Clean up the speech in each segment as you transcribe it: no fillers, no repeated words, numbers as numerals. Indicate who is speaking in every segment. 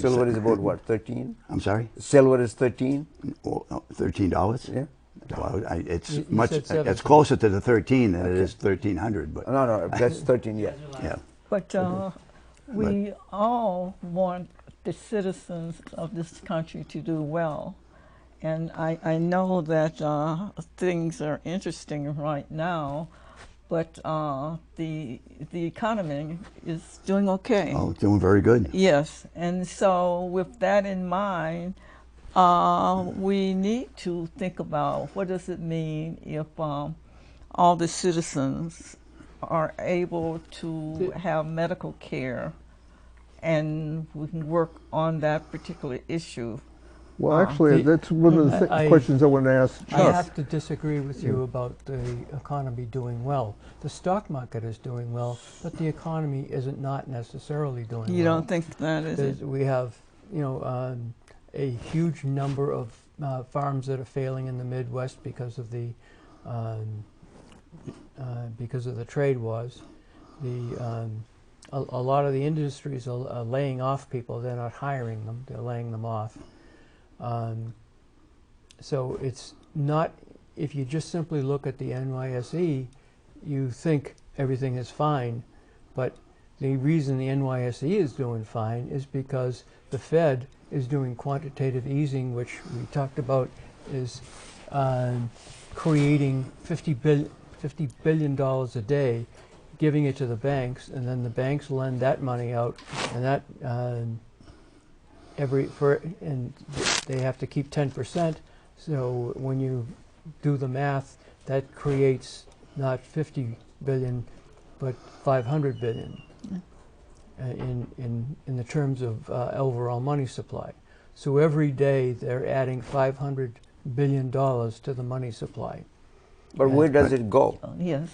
Speaker 1: Silver is about what, 13?
Speaker 2: I'm sorry?
Speaker 1: Silver is 13?
Speaker 2: Oh, $13?
Speaker 1: Yeah.
Speaker 2: Well, it's
Speaker 3: You
Speaker 2: much.
Speaker 3: said 17.
Speaker 2: It's closer to the 13 than it
Speaker 1: Okay.
Speaker 2: is 1300. But
Speaker 1: No, no, that's 13, yeah.
Speaker 2: yeah,
Speaker 4: But we all want the citizens of this country to do well. And I know that things are interesting right now, but the economy is doing okay.
Speaker 2: oh, doing very good.
Speaker 4: Yes, and so with that in mind, we need to think about what does it mean if all the citizens are able to have medical care, and we can work on that particular issue.
Speaker 5: Well, actually, that's one of the questions I want to ask Chuck.
Speaker 3: I have to disagree with you about the economy doing well. The stock market is doing well, but the economy isn't not necessarily doing well.
Speaker 4: You don't think that is it?
Speaker 3: We have, a huge number of farms that are failing in the Midwest because of the trade wars. A lot of the industries are laying off people. They're not hiring them. They're laying them off. So it's not, if you just simply look at the NYSE, you think everything is fine, but the reason the NYSE is doing fine is because the Fed is doing quantitative easing, which we talked about is creating $50 billion a day, giving it to the banks, and then the banks lend that money out, and that and they have to keep 10%. So when you do the math, that creates not 50 billion, but 500 billion in the terms of overall money supply. So every day they're adding $500 billion to the money supply.
Speaker 1: But where does it go?
Speaker 4: Yes.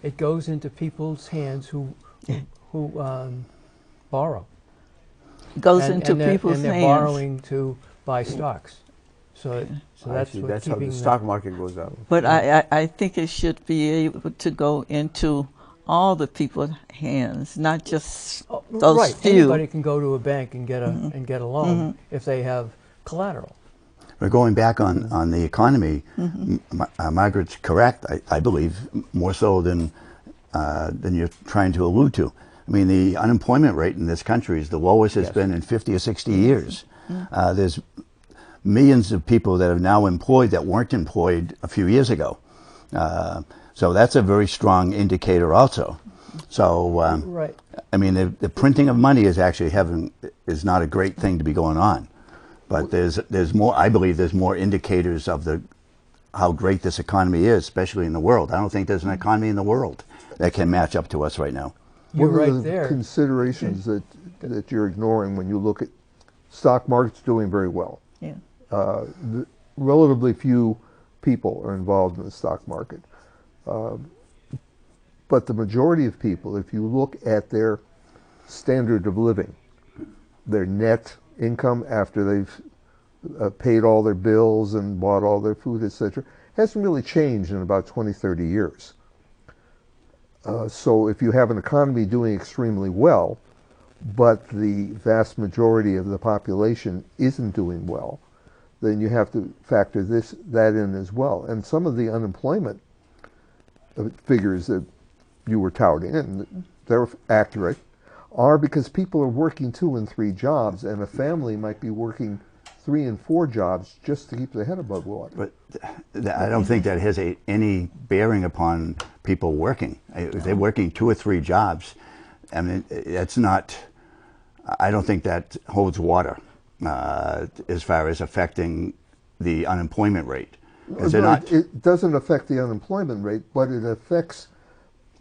Speaker 3: It goes into people's hands who borrow.
Speaker 4: Goes into people's
Speaker 3: and they're
Speaker 4: hands.
Speaker 3: borrowing to buy stocks. So that's what
Speaker 1: That's how the
Speaker 3: keeping
Speaker 1: stock market goes up.
Speaker 4: But I think it should be able to go into all the people's hands, not just those
Speaker 3: right.
Speaker 4: few.
Speaker 3: Anybody can go to a bank and get a loan if they have collateral.
Speaker 2: But going back on the economy, Margaret's correct. I believe more so than you're trying to allude to. I mean, the unemployment rate in this country is the lowest it's been in 50 or 60 years. There's millions of people that are now employed that weren't employed a few years ago. So that's a very strong indicator also. So,
Speaker 3: Right.
Speaker 2: I mean, the printing of money is actually is not a great thing to be going on. But there's more, I believe there's more indicators of how great this economy is, especially in the world. I don't think there's an economy in the world that can match up to us right now.
Speaker 3: You're
Speaker 5: What are
Speaker 3: right
Speaker 5: the
Speaker 3: there.
Speaker 5: considerations that you're ignoring when you look at stock markets doing very well?
Speaker 4: Yeah.
Speaker 5: Relatively few people are involved in the stock market. But the majority of people, if you look at their standard of living, their net income after they've paid all their bills and bought all their food, etc., hasn't really changed in about 20, 30 years. So if you have an economy doing extremely well, but the vast majority of the population isn't doing well, then you have to factor that in as well. And some of the unemployment figures that you were touting, and they're accurate, are because people are working 2 and 3 jobs, and a family might be working 3 and 4 jobs just to keep their head above water.
Speaker 2: But I don't think that has any bearing upon people working. If they're working 2 or 3 jobs, I mean, it's not, I don't think that holds water as far as affecting the unemployment rate.
Speaker 5: It doesn't affect the unemployment rate, but it affects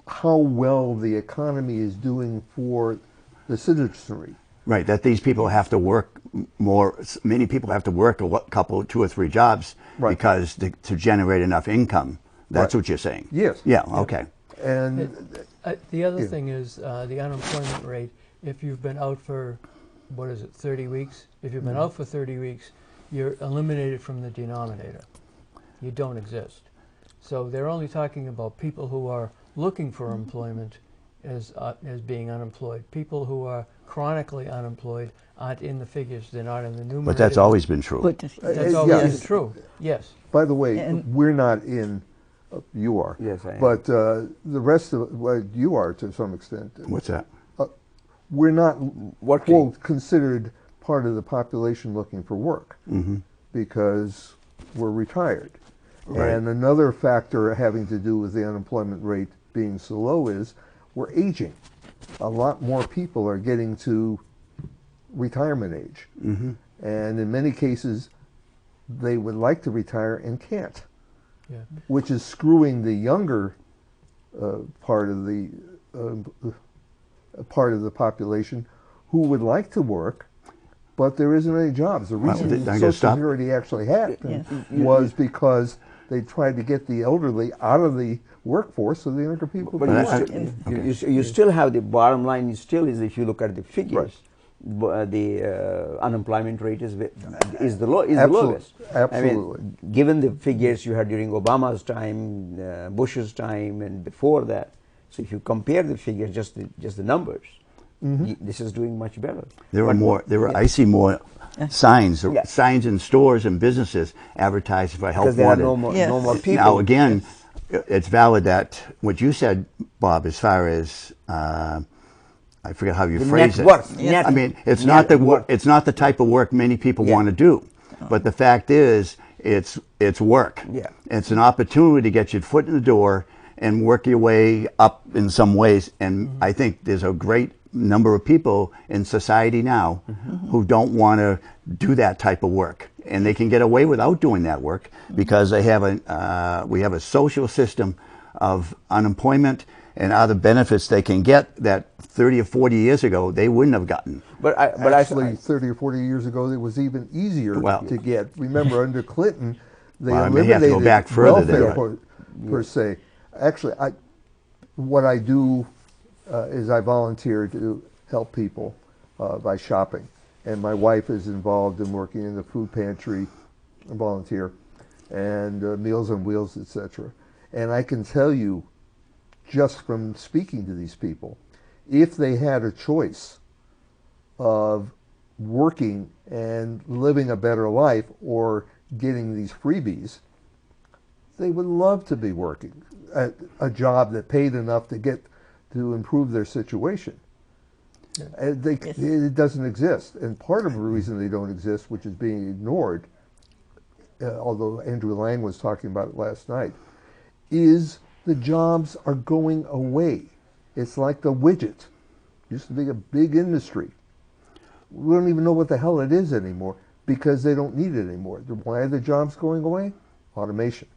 Speaker 5: how well the economy is doing for the citizenry.
Speaker 2: Right, that these people have to work more, many people have to work a couple, 2 or 3 jobs because to generate enough income. That's what you're saying?
Speaker 5: Yes.
Speaker 2: Yeah, okay.
Speaker 5: And
Speaker 3: the other thing is the unemployment rate, if you've been out for, 30 weeks? If you've been out for 30 weeks, you're eliminated from the denominator. You don't exist. So they're only talking about people who are looking for employment as being unemployed. People who are chronically unemployed aren't in the figures. They're not in the numerator.
Speaker 2: But that's always been true.
Speaker 4: But
Speaker 3: That's always
Speaker 5: yes.
Speaker 3: been true. Yes.
Speaker 5: By the way,
Speaker 4: And-
Speaker 5: we're not in. You are.
Speaker 1: Yes, I am.
Speaker 5: But the rest of well, you are to some extent.
Speaker 2: What's that?
Speaker 5: We're not
Speaker 1: Working.
Speaker 5: quote considered part of the population looking for work because we're retired.
Speaker 2: Right.
Speaker 5: And another factor having to do with the unemployment rate being so low is we're aging. A lot more people are getting to retirement age. And in many cases, they would like to retire and can't,
Speaker 3: Yeah.
Speaker 5: which is screwing the younger part of the population who would like to work, but there isn't any jobs. The
Speaker 2: Well,
Speaker 5: reason
Speaker 2: I'm gonna
Speaker 5: Social
Speaker 2: stop.
Speaker 5: Security actually happened
Speaker 4: Yes.
Speaker 5: was because they tried to get the elderly out of the workforce so the younger people
Speaker 1: But
Speaker 5: could
Speaker 1: you,
Speaker 5: work.
Speaker 1: you still have the bottom line. Still is if you look at the figures, the unemployment rate is the lowest.
Speaker 5: Absolutely.
Speaker 1: I mean, given the figures you had during Obama's time, Bush's time, and before that. So if you compare the figures, just the numbers, this is doing much better.
Speaker 2: There are
Speaker 1: But-
Speaker 2: more. I see more signs,
Speaker 1: Yeah.
Speaker 2: signs in stores and businesses advertising for help
Speaker 1: because there are
Speaker 2: wanted.
Speaker 1: no more,
Speaker 4: Yes.
Speaker 1: no more people.
Speaker 2: Now again, it's valid that what you said, Bob, as far as I forget how you
Speaker 1: The
Speaker 2: phrase
Speaker 1: net
Speaker 2: it.
Speaker 1: worth, net-
Speaker 2: I mean, it's
Speaker 1: net
Speaker 2: not the
Speaker 1: worth.
Speaker 2: it's not the type of work many people
Speaker 1: Yeah.
Speaker 2: want to do, but the fact is, it's work.
Speaker 1: Yeah.
Speaker 2: It's an opportunity to get your foot in the door and work your way up in some ways. And I think there's a great number of people in society now who don't want to do that type of work, and they can get away without doing that work because they have we have a social system of unemployment and other benefits they can get that 30 or 40 years ago they wouldn't have gotten.
Speaker 1: But
Speaker 5: Actually, 30 or 40 years ago, it was even easier
Speaker 2: Well-
Speaker 5: to get. Remember, under Clinton, they
Speaker 2: Well, I may have to
Speaker 5: eliminated
Speaker 2: go back further
Speaker 5: welfare
Speaker 2: there.
Speaker 5: per se. Actually, what I do is I volunteer to help people by shopping. And my wife is involved in working in the food pantry, a volunteer, and Meals on Wheels, etc. And I can tell you, just from speaking to these people, if they had a choice of working and living a better life or getting these freebies, they would love to be working at a job that paid enough to improve their situation. It doesn't exist, and part of the reason they don't exist, which is being ignored, although Andrew Lang was talking about it last night, is the jobs are going away. It's like the widget. Used to be a big industry. We don't even know what the hell it is anymore because they don't need it anymore. Why are the jobs going away? Automation.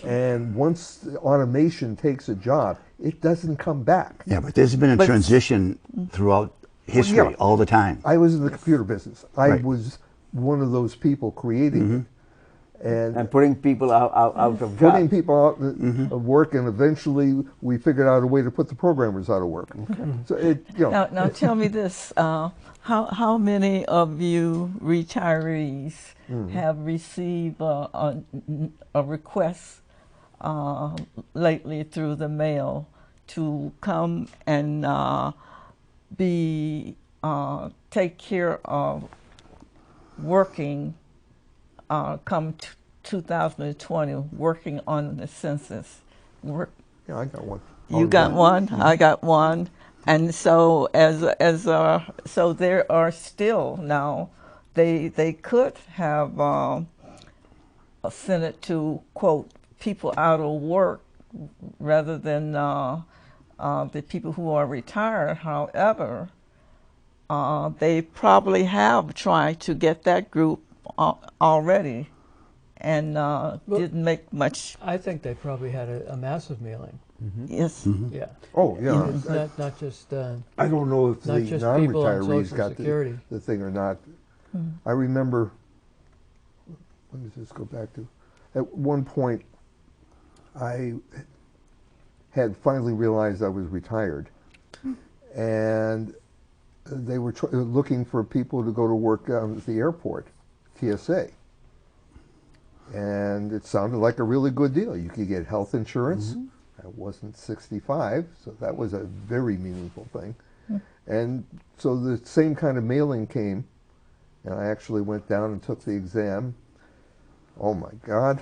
Speaker 5: And once the automation takes a job, it doesn't come back.
Speaker 2: Yeah, but there's been a transition throughout history
Speaker 5: yeah.
Speaker 2: all the time.
Speaker 5: I was in the computer business. I
Speaker 2: Right.
Speaker 5: was one of those people creating it.
Speaker 1: and putting people out of
Speaker 5: Putting
Speaker 1: job.
Speaker 5: people out of work, and eventually we figured out a way to put the programmers out of work. So
Speaker 4: Now tell me this: how many of you retirees have received a request lately through the mail to come and take care of working? Come 2020, working on the census.
Speaker 5: yeah, I got one.
Speaker 4: You got one, I got one, and so so there are still now. They could have sent it to quote people out of work rather than the people who are retired. However, they probably have tried to get that group already, and didn't make much.
Speaker 3: I think they probably had a massive mailing.
Speaker 4: Yes.
Speaker 3: Yeah.
Speaker 5: Oh, yeah.
Speaker 3: It's not just
Speaker 5: I don't know if
Speaker 3: not
Speaker 5: the
Speaker 3: just people on
Speaker 5: non-retirees
Speaker 3: Social
Speaker 5: got
Speaker 3: Security.
Speaker 5: the thing or not. I remember, what does this go back to? At one point, I had finally realized I was retired. And they were looking for people to go to work down at the airport, TSA. And it sounded like a really good deal. You could get health insurance. I wasn't 65, so that was a very meaningful thing. And so the same kind of mailing came, and I actually went down and took the exam. Oh my God,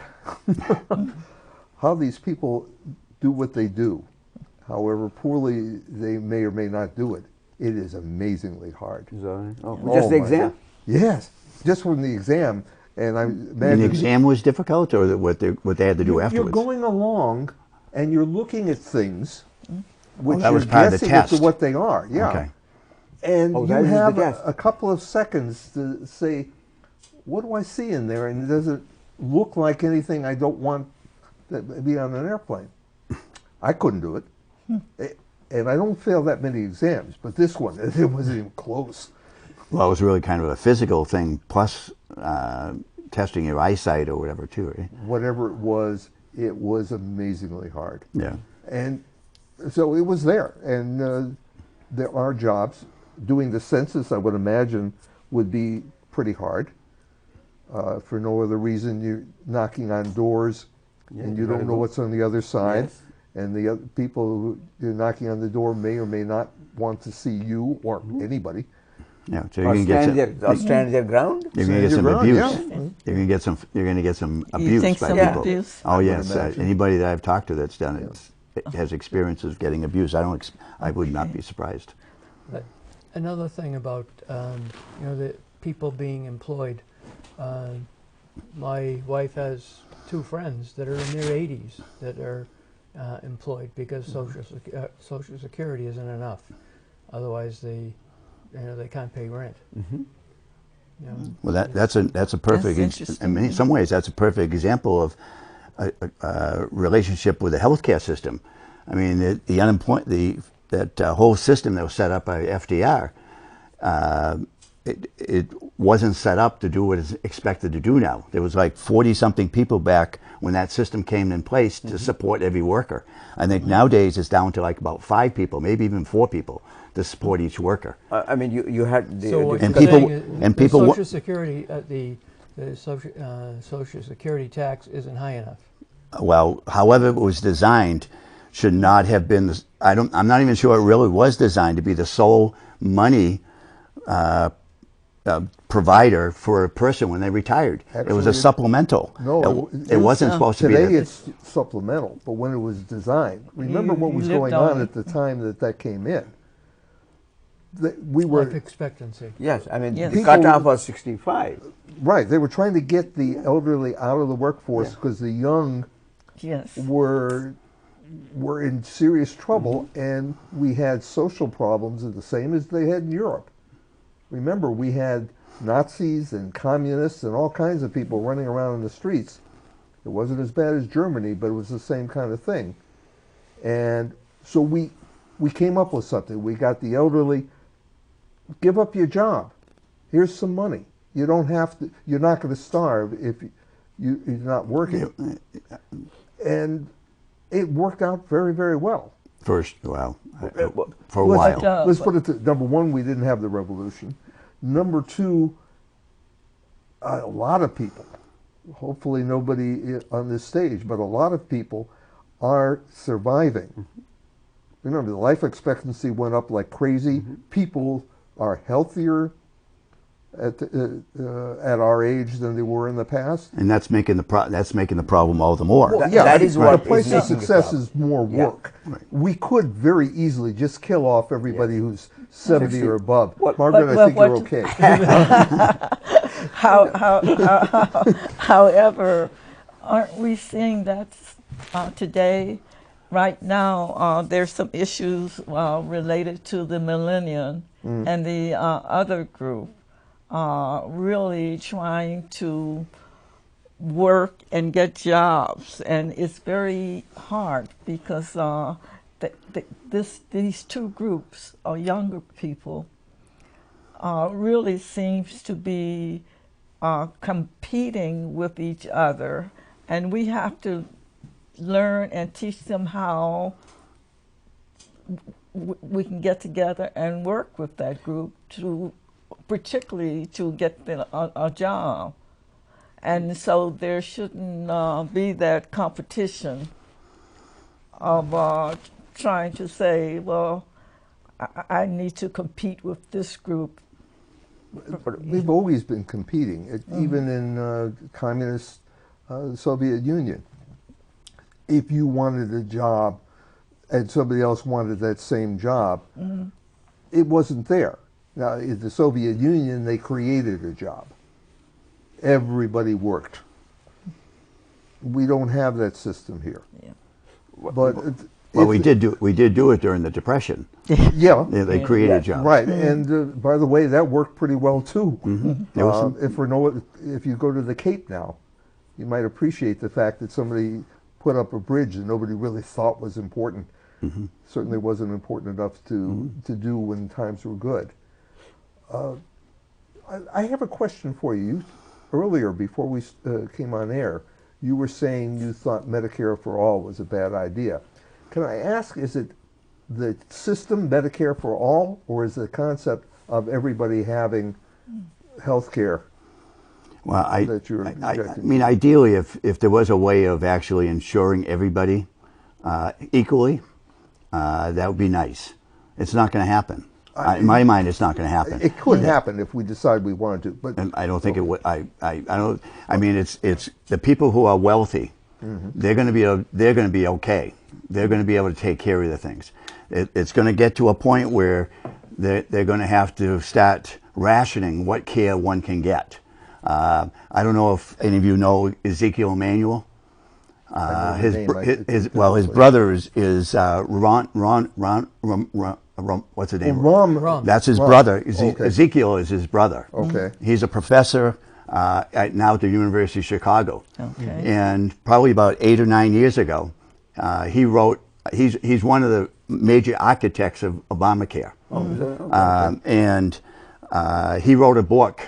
Speaker 5: how these people do what they do, however poorly they may or may not do it, it is amazingly hard.
Speaker 1: Just the
Speaker 5: my
Speaker 1: exam?
Speaker 5: God. Yes, just from the exam. And I imagine
Speaker 2: And the exam was difficult, or what they had to do afterwards?
Speaker 5: You're going along, and you're looking at things, which
Speaker 2: that was
Speaker 5: you're
Speaker 2: part of the
Speaker 5: guessing as to
Speaker 2: test.
Speaker 5: what they are. Yeah.
Speaker 2: Okay.
Speaker 5: And
Speaker 1: Oh,
Speaker 5: you
Speaker 1: that is the
Speaker 5: have
Speaker 1: test.
Speaker 5: a couple of seconds to say, what do I see in there? And does it look like anything I don't want to be on an airplane? I couldn't do it. And I don't fail that many exams, but this one, it wasn't even close.
Speaker 2: Well, it was really kind of a physical thing, plus testing your eyesight or whatever, too, right?
Speaker 5: Whatever it was amazingly hard.
Speaker 2: Yeah.
Speaker 5: And so it was there. And there are jobs. Doing the census, I would imagine, would be pretty hard. For no other reason, you're knocking on doors, and you don't know what's on the other side.
Speaker 1: Yes.
Speaker 5: And the other people who you're knocking on the door may or may not want to see you or anybody.
Speaker 2: Yeah. So
Speaker 1: Or
Speaker 2: you can
Speaker 1: stand their ground?
Speaker 2: you're going to get
Speaker 5: Stand
Speaker 2: some
Speaker 5: your ground,
Speaker 2: abuse.
Speaker 5: yeah.
Speaker 2: You're going to get some. You're going to get some
Speaker 4: You
Speaker 2: abuse
Speaker 4: think
Speaker 2: by
Speaker 4: some
Speaker 2: people.
Speaker 4: abuse?
Speaker 2: Oh
Speaker 5: would
Speaker 2: yes.
Speaker 5: imagine.
Speaker 2: Anybody that I've talked to that's done it has experiences of getting abused. I would not be surprised.
Speaker 3: Another thing about the people being employed. My wife has two friends that are in their 80s that are employed because Social Security isn't enough. Otherwise, they can't pay rent.
Speaker 1: Mm-hmm.
Speaker 3: You know,
Speaker 2: Well, that's a perfect.
Speaker 4: interesting.
Speaker 2: In some ways, that's a perfect example of a relationship with the healthcare system. I mean, that whole system that was set up by FDR, it wasn't set up to do what it's expected to do now. There was like 40-something people back when that system came in place to support every worker. I think nowadays it's down to like about 5 people, maybe even 4 people to support each worker.
Speaker 1: I mean, you had the...
Speaker 3: so what
Speaker 2: and
Speaker 3: you're
Speaker 2: people-
Speaker 3: saying is
Speaker 2: and
Speaker 3: the
Speaker 2: people
Speaker 3: Social Security, the Social Security tax isn't high enough.
Speaker 2: Well, however it was designed, should not have been. I'm not even sure it really was designed to be the sole money provider for a person when they retired. It was a
Speaker 5: Actually,
Speaker 2: supplemental.
Speaker 5: No,
Speaker 2: it wasn't supposed to be.
Speaker 5: Today it's supplemental, but when it was designed, remember what
Speaker 4: you
Speaker 5: was
Speaker 4: lived
Speaker 5: going
Speaker 4: on
Speaker 5: on
Speaker 4: it.
Speaker 5: at the time that came in. We were
Speaker 3: Life expectancy.
Speaker 1: Yes, I mean,
Speaker 4: Yes.
Speaker 1: the cutoff was 65.
Speaker 5: right. They were trying to get the elderly out of the workforce
Speaker 1: Yeah.
Speaker 5: because the young
Speaker 4: Yes.
Speaker 5: were in serious trouble, and we had social problems the same as they had in Europe. Remember, we had Nazis and communists and all kinds of people running around in the streets. It wasn't as bad as Germany, but it was the same kind of thing. And so we came up with something. We got the elderly, give up your job. Here's some money. You don't have to. You're not going to starve if you're not working. And it worked out very, very well.
Speaker 2: First, well, for a
Speaker 5: Let's-
Speaker 2: while.
Speaker 5: Let's put it to, number one, we didn't have the revolution. Number two, a lot of people, hopefully nobody on this stage, but a lot of people are surviving. Remember, the life expectancy went up like crazy. People are healthier at our age than they were in the past.
Speaker 2: And that's making the problem all the more.
Speaker 5: Well, yeah,
Speaker 1: that is what
Speaker 5: the price
Speaker 1: is
Speaker 5: of
Speaker 1: making the
Speaker 5: success
Speaker 1: problem.
Speaker 5: is more
Speaker 1: Yeah.
Speaker 5: work. We could very easily just kill off everybody who's 70 or
Speaker 1: 60.
Speaker 5: above.
Speaker 1: What-
Speaker 5: Margaret,
Speaker 4: but
Speaker 5: I think you're
Speaker 4: what-
Speaker 5: okay.
Speaker 4: However, aren't we seeing that today? Right now, there's some issues related to the millennium and the other group really trying to work and get jobs, and it's very hard because these two groups of younger people really seems to be competing with each other, and we have to learn and teach them how we can get together and work with that group particularly to get a job. And so there shouldn't be that competition of trying to say, well, I need to compete with this group.
Speaker 5: We've always been competing, even in communist Soviet Union. If you wanted a job and somebody else wanted that same job, it wasn't there. Now, in the Soviet Union, they created a job. Everybody worked. We don't have that system here.
Speaker 4: Yeah.
Speaker 5: But
Speaker 2: Well, we did do it during the Depression.
Speaker 5: yeah,
Speaker 2: They created jobs.
Speaker 5: right. And by the way, that worked pretty well too.
Speaker 2: There was some-
Speaker 5: If you go to the Cape now, you might appreciate the fact that somebody put up a bridge that nobody really thought was important. Certainly wasn't important enough to do when times were good. I have a question for you. Earlier, before we came on air, you were saying you thought Medicare for all was a bad idea. Can I ask, is it the system, Medicare for all, or is the concept of everybody having health care
Speaker 2: Well,
Speaker 5: that you're
Speaker 2: I
Speaker 5: rejecting?
Speaker 2: mean, ideally, if there was a way of actually insuring everybody equally, that would be nice. It's not going to happen. In my mind, it's not going to happen.
Speaker 5: It could happen if we decide we wanted to, but
Speaker 2: And I don't think it would. I don't. I mean, it's the people who are wealthy. They're going to be okay. They're going to be able to take care of the things. It's going to get to a point where they're going to have to start rationing what care one can get. I don't know if any of you know Ezekiel Emanuel. His brother is Ron. What's his name?
Speaker 5: Rom.
Speaker 2: That's his
Speaker 5: Rom.
Speaker 2: brother.
Speaker 5: Okay.
Speaker 2: Ezekiel is his brother.
Speaker 5: Okay.
Speaker 2: He's a professor now at the University of Chicago.
Speaker 4: Okay.
Speaker 2: And probably about 8 or 9 years ago, he wrote. He's one of the major architects of Obamacare. And he wrote a book.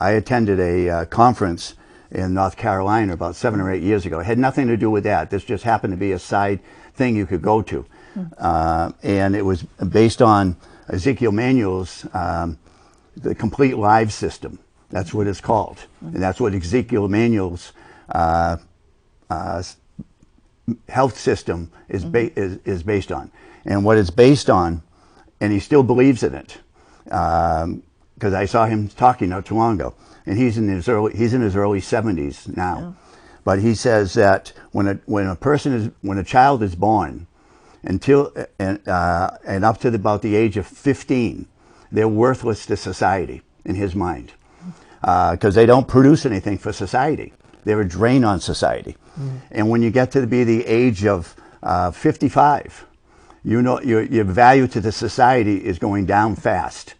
Speaker 2: I attended a conference in North Carolina about 7 or 8 years ago. It had nothing to do with that. This just happened to be a side thing you could go to. And it was based on Ezekiel Emanuel's The Complete Lives System. That's what it's called. And that's what Ezekiel Emanuel's health system is based on. And what it's based on, and he still believes in it, because I saw him talking not too long ago, and he's in his early 70s now.
Speaker 4: Yeah.
Speaker 2: But he says that when a child is born, until and up to about the age of 15, they're worthless to society in his mind, because they don't produce anything for society. They're a drain on society. And when you get to be the age of 55, you know your value to the society is going down fast,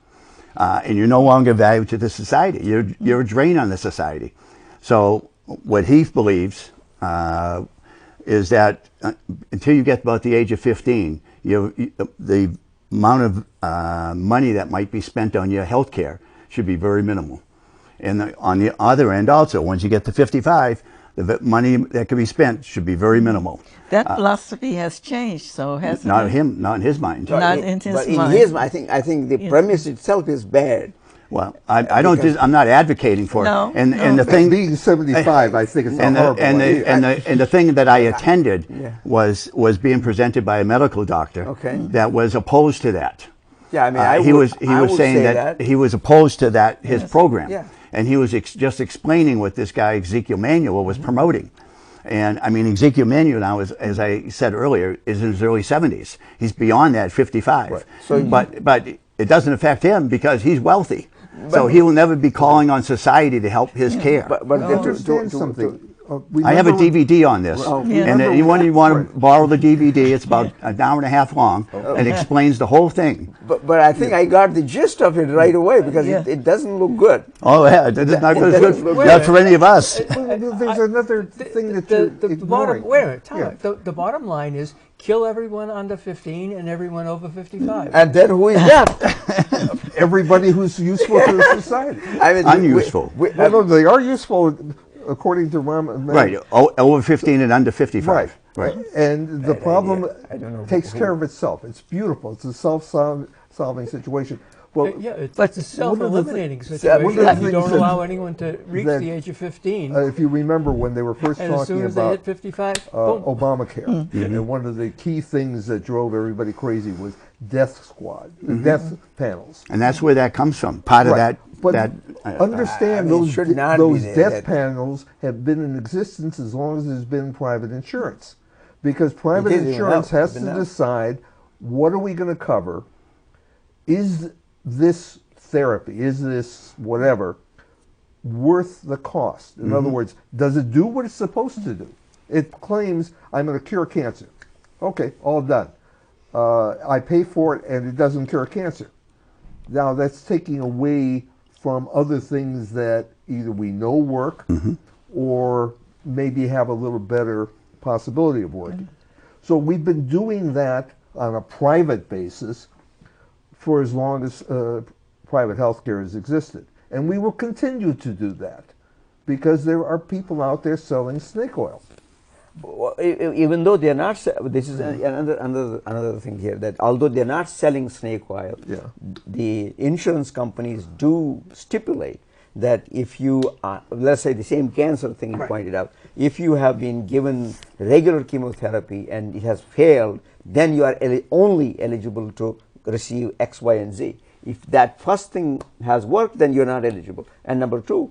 Speaker 2: and you're no longer valued to the society. You're a drain on the society. So what he believes is that until you get about the age of 15, the amount of money that might be spent on your health care should be very minimal. And on the other end also, once you get to 55, the money that can be spent should be very minimal.
Speaker 4: That philosophy has changed, so hasn't
Speaker 2: Not
Speaker 4: it?
Speaker 2: him, not in his mind.
Speaker 4: Not in his
Speaker 1: But in
Speaker 4: mind.
Speaker 1: his, I think the premise itself is bad.
Speaker 2: Well, I don't. I'm not advocating for
Speaker 4: No,
Speaker 2: it. And
Speaker 4: no.
Speaker 2: the thing,
Speaker 5: Being 75, I think it's a
Speaker 2: and
Speaker 5: horrible idea.
Speaker 2: the thing that I attended
Speaker 1: Yeah.
Speaker 2: was being presented by a medical doctor
Speaker 1: Okay.
Speaker 2: that was opposed to that.
Speaker 1: Yeah, I mean,
Speaker 2: He was
Speaker 1: I would
Speaker 2: saying
Speaker 1: say
Speaker 2: that he was opposed to that his program.
Speaker 1: Yeah.
Speaker 2: And he was just explaining what this guy Ezekiel Emanuel was promoting. And I mean, Ezekiel Emanuel now, as I said earlier, is in his early 70s. He's beyond that 55.
Speaker 1: Right. So
Speaker 2: but it doesn't affect him because he's wealthy. So he will never be calling on society to help his care.
Speaker 1: but
Speaker 5: Understand something.
Speaker 2: I have a DVD on this,
Speaker 4: Yeah.
Speaker 2: and anyone you want to borrow the DVD, it's about an hour and a half long, and explains the whole thing.
Speaker 1: But I think I got the gist of it right away because
Speaker 4: Yeah.
Speaker 1: it doesn't look good.
Speaker 2: Oh yeah, it's not good,
Speaker 1: doesn't look
Speaker 2: not for any of us.
Speaker 5: There's another thing that you're
Speaker 3: the
Speaker 5: ignoring.
Speaker 3: bottom, wait a minute, time
Speaker 5: Yeah.
Speaker 3: out. The bottom line is kill everyone under 15 and everyone over 55.
Speaker 1: And then who is left?
Speaker 5: Everybody who's useful to the society.
Speaker 1: I mean,
Speaker 2: Unuseful.
Speaker 5: Although they are useful, according to Rom.
Speaker 2: Right, over 15 and under 55.
Speaker 5: Right. And the problem
Speaker 1: I don't know
Speaker 5: takes
Speaker 1: who-
Speaker 5: care of itself. It's beautiful. It's a self-solving situation. Well,
Speaker 3: Yeah, it's
Speaker 4: but
Speaker 3: a self-eliminating
Speaker 5: one of the
Speaker 3: situation.
Speaker 5: things
Speaker 3: You don't
Speaker 5: that-
Speaker 3: allow anyone to reach
Speaker 5: that,
Speaker 3: the age of 15.
Speaker 5: if you remember when they were first
Speaker 3: And as soon
Speaker 5: talking
Speaker 3: as they hit
Speaker 5: about
Speaker 3: 55, boom.
Speaker 5: Obamacare, and one of the key things that drove everybody crazy was death squad, death panels.
Speaker 2: And that's where that comes from. Part of
Speaker 5: Right. But
Speaker 2: that
Speaker 5: understand
Speaker 1: I mean, it
Speaker 5: those
Speaker 1: should not be
Speaker 5: those
Speaker 1: there,
Speaker 5: death
Speaker 1: that-
Speaker 5: panels have been in existence as long as there's been private insurance, because private
Speaker 1: It is even
Speaker 5: insurance
Speaker 1: now,
Speaker 5: has
Speaker 1: even
Speaker 5: to
Speaker 1: now.
Speaker 5: decide what are we going to cover. Is this therapy? Is this whatever worth the cost? In other words, does it do what it's supposed to do? It claims I'm going to cure cancer. Okay, all done. I pay for it, and it doesn't cure cancer. Now that's taking away from other things that either we know work or maybe have a little better possibility of working. So we've been doing that on a private basis for as long as private health care has existed. And we will continue to do that because there are people out there selling snake oil.
Speaker 1: Even though they're not, this is another thing here, that although they're not selling snake oil,
Speaker 5: Yeah.
Speaker 1: the insurance companies do stipulate that if you, let's say the same cancer thing you pointed out, if you have been given regular chemotherapy and it has failed, then you are only eligible to receive X, Y, and Z. If that first thing has worked, then you're not eligible. And number two,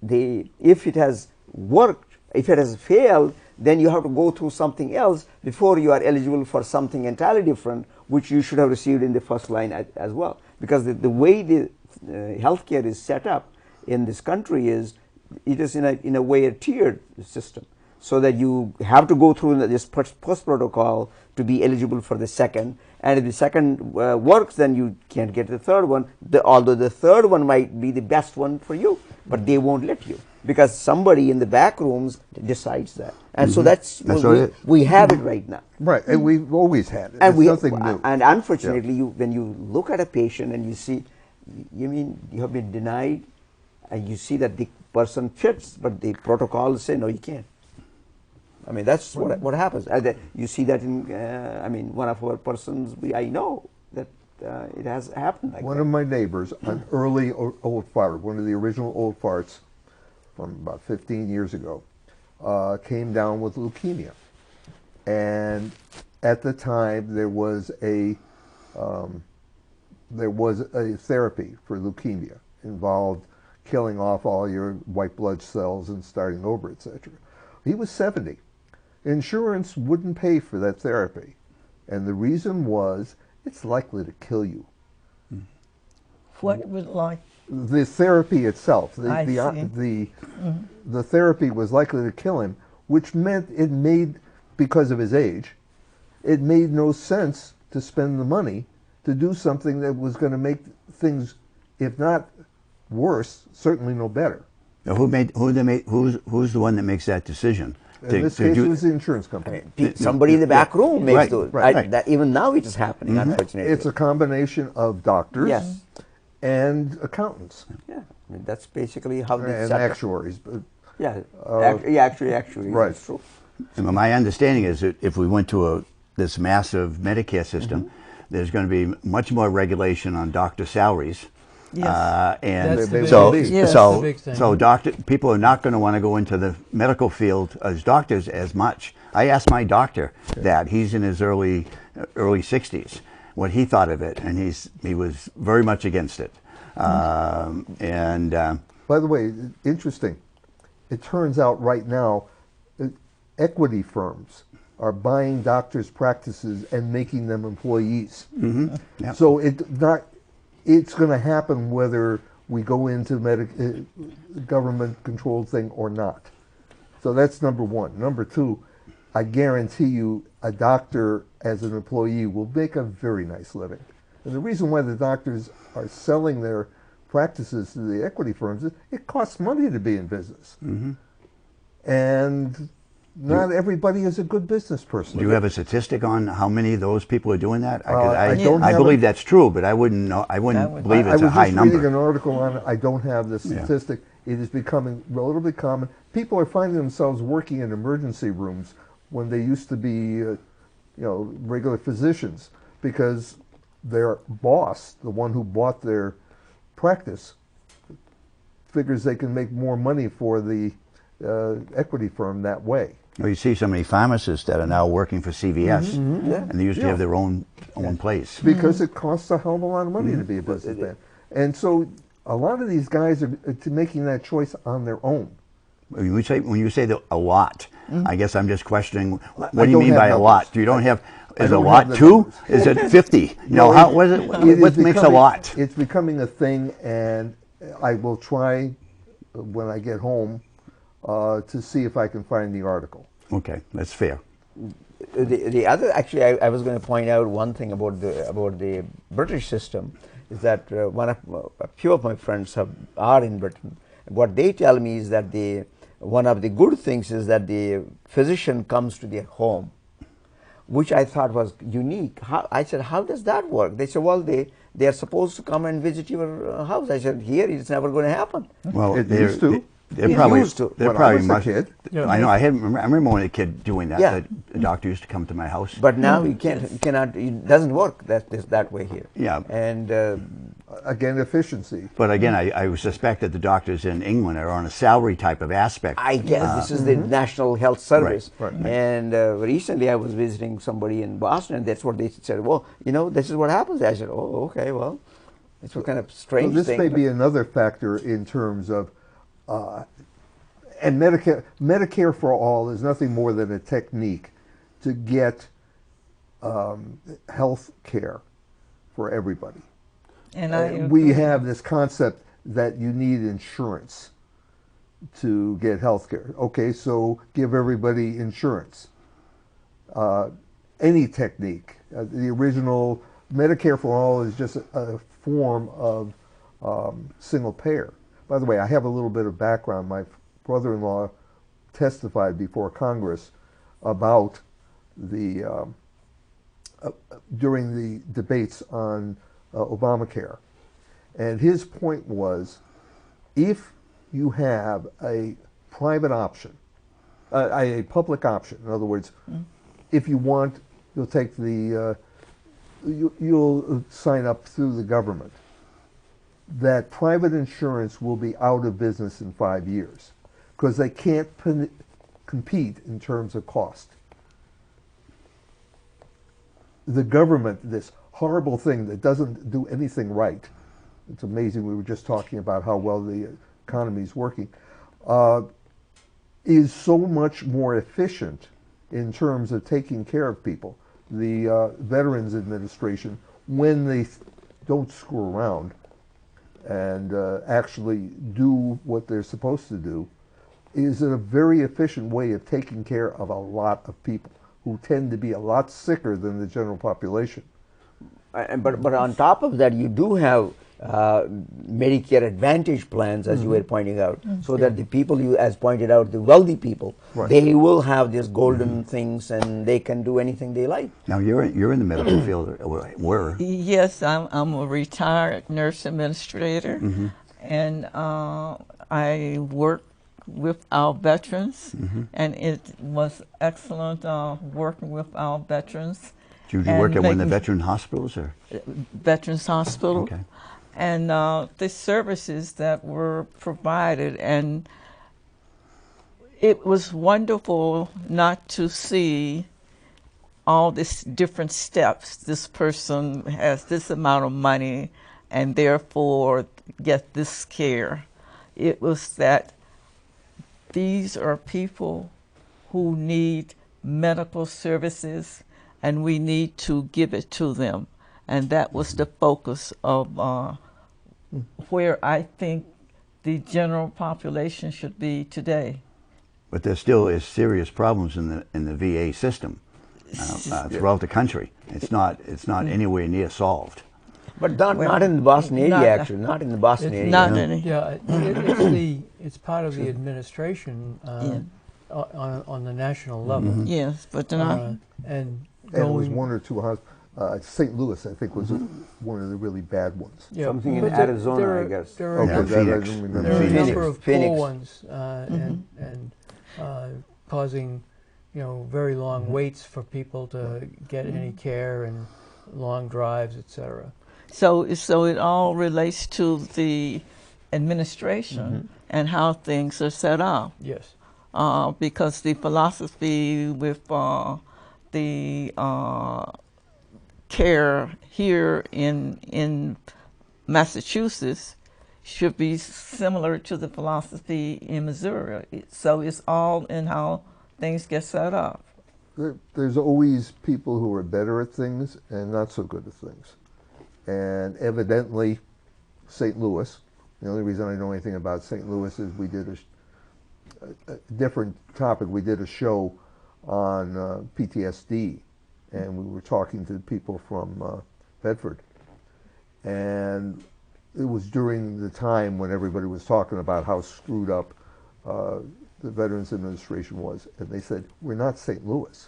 Speaker 1: if it has worked, if it has failed, then you have to go through something else before you are eligible for something entirely different, which you should have received in the first line as well. Because the way the healthcare is set up in this country is, it is in a way a tiered system, so that you have to go through this post protocol to be eligible for the second. And if the second works, then you can't get the third one. Although the third one might be the best one for you, but they won't let you because somebody in the back rooms decides that. And so that's
Speaker 2: what
Speaker 1: what
Speaker 2: it is.
Speaker 1: we have it right now.
Speaker 5: Right, and we've always had it.
Speaker 1: And
Speaker 5: It's nothing new.
Speaker 1: And unfortunately, when you look at a patient and you see, you mean you have been denied, and you see that the person fits, but the protocols say no, you can't. I mean, that's what happens. You see that in, one of our persons, I know that it has happened like
Speaker 5: One
Speaker 1: that.
Speaker 5: of my neighbors, an early old fart, one of the original old farts from about 15 years ago, came down with leukemia. And at the time, there was a therapy for leukemia, involved killing off all your white blood cells and starting over, etc. He was 70. Insurance wouldn't pay for that therapy. And the reason was, it's likely to kill you.
Speaker 4: What would like?
Speaker 5: The therapy itself,
Speaker 4: I see.
Speaker 5: the therapy was likely to kill him, which meant it made, because of his age, it made no sense to spend the money to do something that was going to make things, if not worse, certainly no better.
Speaker 2: Now, who's the one that makes that decision?
Speaker 5: In this case, it was the insurance company.
Speaker 1: Somebody in the back room makes
Speaker 2: Right,
Speaker 1: those.
Speaker 2: right.
Speaker 1: That even now it is happening, unfortunately.
Speaker 5: It's a combination of doctors
Speaker 1: Yes.
Speaker 5: and accountants
Speaker 1: Yeah, that's basically how they
Speaker 5: and
Speaker 1: set up.
Speaker 5: actuaries. But
Speaker 1: Yeah, actually,
Speaker 5: right.
Speaker 1: that's true.
Speaker 2: And my understanding is that if we went to this massive Medicare system, there's going to be much more regulation on doctor salaries.
Speaker 4: Yes.
Speaker 2: And
Speaker 3: That's the big
Speaker 2: so,
Speaker 3: thing.
Speaker 4: Yes.
Speaker 2: so,
Speaker 3: That's the big thing.
Speaker 2: so people are not going to want to go into the medical field as doctors as much. I asked my doctor that. He's in his early 60s, what he thought of it, and he was very much against it.
Speaker 5: by the way, interesting. It turns out right now, equity firms are buying doctors' practices and making them employees.
Speaker 2: Yep.
Speaker 5: So it's going to happen whether we go into government-controlled thing or not. So that's number one. Number two, I guarantee you a doctor as an employee will make a very nice living. And the reason why the doctors are selling their practices to the equity firms is it costs money to be in business. And not everybody is a good business person.
Speaker 2: Do you have a statistic on how many of those people are doing that?
Speaker 5: I don't
Speaker 2: I
Speaker 5: have
Speaker 2: believe
Speaker 5: it.
Speaker 2: that's true, but I wouldn't know. I wouldn't believe
Speaker 5: I
Speaker 2: it's
Speaker 5: was
Speaker 2: a high
Speaker 5: just reading
Speaker 2: number.
Speaker 5: an article on it. I don't have the statistic. It is becoming relatively common. People are finding themselves working in emergency rooms when they used to be, regular physicians, because their boss, the one who bought their practice, figures they can make more money for the equity firm that way.
Speaker 2: Well, you see so many pharmacists that are now working for CVS, and they used to have their own place.
Speaker 5: Because it costs a hell of a lot of money to be a businessman. And so a lot of these guys are making that choice on their own.
Speaker 2: When you say a lot, I guess I'm just questioning, what do you
Speaker 5: don't
Speaker 2: mean
Speaker 5: have
Speaker 2: by a
Speaker 5: numbers.
Speaker 2: lot? You don't have, is a
Speaker 5: don't
Speaker 2: lot
Speaker 5: have the
Speaker 2: 2?
Speaker 5: numbers.
Speaker 2: Is it 50? No, how was it? What makes a lot?
Speaker 5: It's becoming a thing, and I will try when I get home to see if I can find the article.
Speaker 2: Okay, that's fair.
Speaker 1: The other, actually, I was going to point out one thing about the British system is that a few of my friends are in Britain. What they tell me is that one of the good things is that the physician comes to their home, which I thought was unique. I said, how does that work? They said, well, they are supposed to come and visit your house. I said, here it's never going to happen.
Speaker 2: Well,
Speaker 5: It used to.
Speaker 2: They're
Speaker 1: It
Speaker 2: probably,
Speaker 1: used to.
Speaker 2: they're
Speaker 5: When I
Speaker 2: probably
Speaker 5: was a
Speaker 2: much.
Speaker 5: kid.
Speaker 3: Yeah.
Speaker 2: I know. I remember when a kid doing that.
Speaker 1: Yeah.
Speaker 2: The doctor used to come to my house.
Speaker 1: But now you cannot. It doesn't work that way here.
Speaker 2: Yeah.
Speaker 1: And
Speaker 5: Again, efficiency.
Speaker 2: But again, I suspect that the doctors in England are on a salary type of aspect.
Speaker 1: I guess this is the National Health Service.
Speaker 5: Right.
Speaker 1: And recently I was visiting somebody in Boston, and that's what they said. Well, this is what happens. I said, oh, okay, well, it's what kind of
Speaker 5: So
Speaker 1: strange
Speaker 5: this
Speaker 1: thing.
Speaker 5: may be another factor in terms of, and Medicare for all is nothing more than a technique to get health care for everybody.
Speaker 4: And
Speaker 5: We have this concept that you need insurance to get health care. Okay, so give everybody insurance. Any technique. The original Medicare for all is just a form of single payer. By the way, I have a little bit of background. My brother-in-law testified before Congress about the during the debates on Obamacare, and his point was, if you have a private option, a public option, in other words, if you want, you'll take the you'll sign up through the government, that private insurance will be out of business in 5 years because they can't compete in terms of cost. The government, this horrible thing that doesn't do anything right, it's amazing, we were just talking about how well the economy is working, is so much more efficient in terms of taking care of people. The Veterans Administration, when they don't screw around and actually do what they're supposed to do, is a very efficient way of taking care of a lot of people who tend to be a lot sicker than the general population.
Speaker 1: But on top of that, you do have Medicare Advantage plans, as you were pointing out, so that the people you, as pointed out, the wealthy people,
Speaker 5: Right.
Speaker 1: they will have these golden things, and they can do anything they like.
Speaker 2: Now you're in the medical field. Were
Speaker 4: Yes, I'm a retired nurse administrator, and I work with our veterans, and it was excellent working with our veterans.
Speaker 2: did you
Speaker 4: and
Speaker 2: work at one of the
Speaker 4: making-
Speaker 2: veteran hospitals, or?
Speaker 4: Veterans Hospital,
Speaker 2: Okay.
Speaker 4: and the services that were provided, and it was wonderful not to see all these different steps. This person has this amount of money and therefore get this care. It was that these are people who need medical services and we need to give it to them. And that was the focus of where I think the general population should be today.
Speaker 2: But there still is serious problems in the VA system throughout the country. It's not anywhere near solved.
Speaker 1: But not in the Boston area,
Speaker 4: not-
Speaker 1: actually, not in the Boston area.
Speaker 4: Not any.
Speaker 3: Yeah, it's part of the administration on the national level.
Speaker 4: Yes, but they're not.
Speaker 3: And
Speaker 5: And it was
Speaker 3: going,
Speaker 5: one or two St. Louis, I think, was one of the really bad ones.
Speaker 3: yeah,
Speaker 1: Something in
Speaker 3: but
Speaker 1: Arizona,
Speaker 3: there are,
Speaker 1: I guess.
Speaker 3: There are,
Speaker 5: Okay,
Speaker 3: a number,
Speaker 5: that I
Speaker 2: Phoenix.
Speaker 5: don't
Speaker 3: there
Speaker 5: remember.
Speaker 3: are a
Speaker 1: Phoenix.
Speaker 3: number of
Speaker 1: Phoenix.
Speaker 3: poor ones, and causing, very long waits for people to get any care, and long drives, etc.
Speaker 4: So it all relates to the administration and how things are set up.
Speaker 3: Yes.
Speaker 4: Because the philosophy with the care here in Massachusetts should be similar to the philosophy in Missouri. So it's all in how things get set up.
Speaker 5: There's always people who are better at things and not so good at things. And evidently, St. Louis, the only reason I know anything about St. Louis is we did a different topic. We did a show on PTSD, and we were talking to people from Bedford. And it was during the time when everybody was talking about how screwed up the Veterans Administration was. And they said, we're not St. Louis.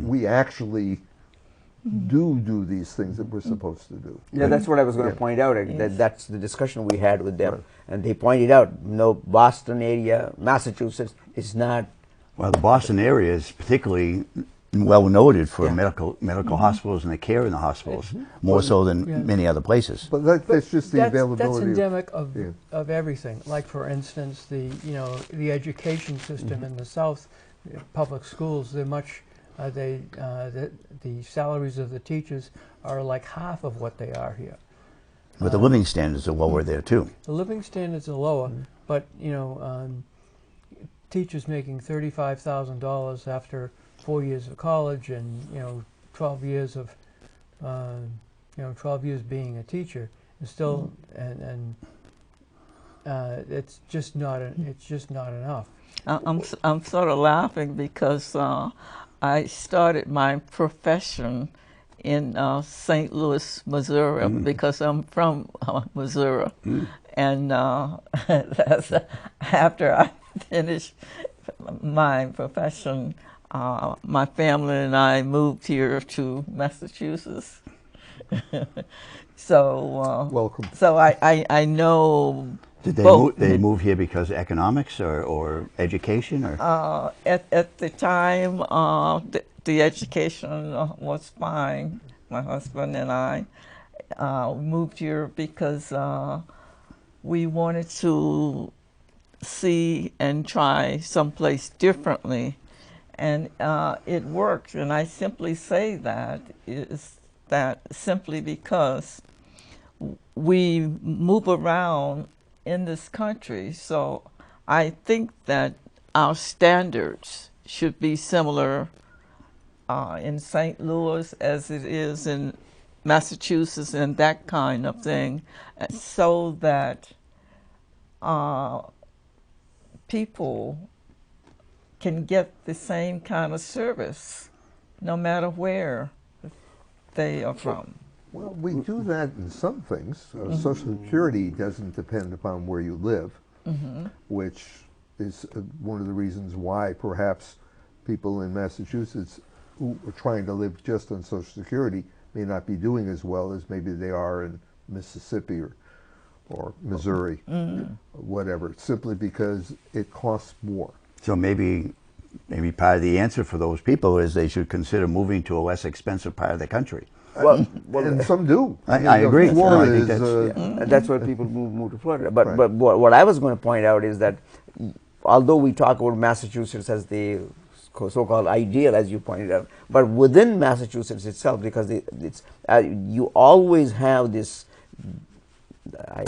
Speaker 5: We actually do these things that we're supposed to do.
Speaker 1: Yeah, that's what I was going to point out. That's the discussion we had with them. And they pointed out, no, Boston area, Massachusetts is not.
Speaker 2: Well, the Boston area is particularly well noted for medical hospitals and the care in the hospitals, more so than many other places.
Speaker 5: But that's just the availability.
Speaker 3: That's endemic of everything. Like, for instance, the education system in the South, public schools, they're much. The salaries of the teachers are like half of what they are here.
Speaker 2: But the living standards are lower there too.
Speaker 3: The living standards are lower, but teachers making $35,000 after 4 years of college and 12 years of 12 years being a teacher, and still it's just not enough.
Speaker 4: I'm sort of laughing because I started my profession in St. Louis, Missouri, because I'm from Missouri. And that's after I finished my profession, my family and I moved here to Massachusetts. So
Speaker 5: welcome.
Speaker 4: So I know.
Speaker 2: Did they move here because of economics or education or?
Speaker 4: At the time, the education was fine. My husband and I moved here because we wanted to see and try someplace differently, and it worked. And I simply say that is that simply because we move around in this country, so I think that our standards should be similar in St. Louis as it is in Massachusetts and that kind of thing, so that people can get the same kind of service no matter where they are from.
Speaker 5: Well, we do that in some things. Social Security doesn't depend upon where you live, which is one of the reasons why perhaps people in Massachusetts who are trying to live just on Social Security may not be doing as well as maybe they are in Mississippi or Missouri, whatever, simply because it costs more.
Speaker 2: So maybe part of the answer for those people is they should consider moving to a less expensive part of the country.
Speaker 5: Well, and some do.
Speaker 2: I agree.
Speaker 5: Florida
Speaker 1: That's why people move to Florida. But what I was going to point out is that although we talk about Massachusetts as the so-called ideal, as you pointed out, but within Massachusetts itself, because it's you always have this.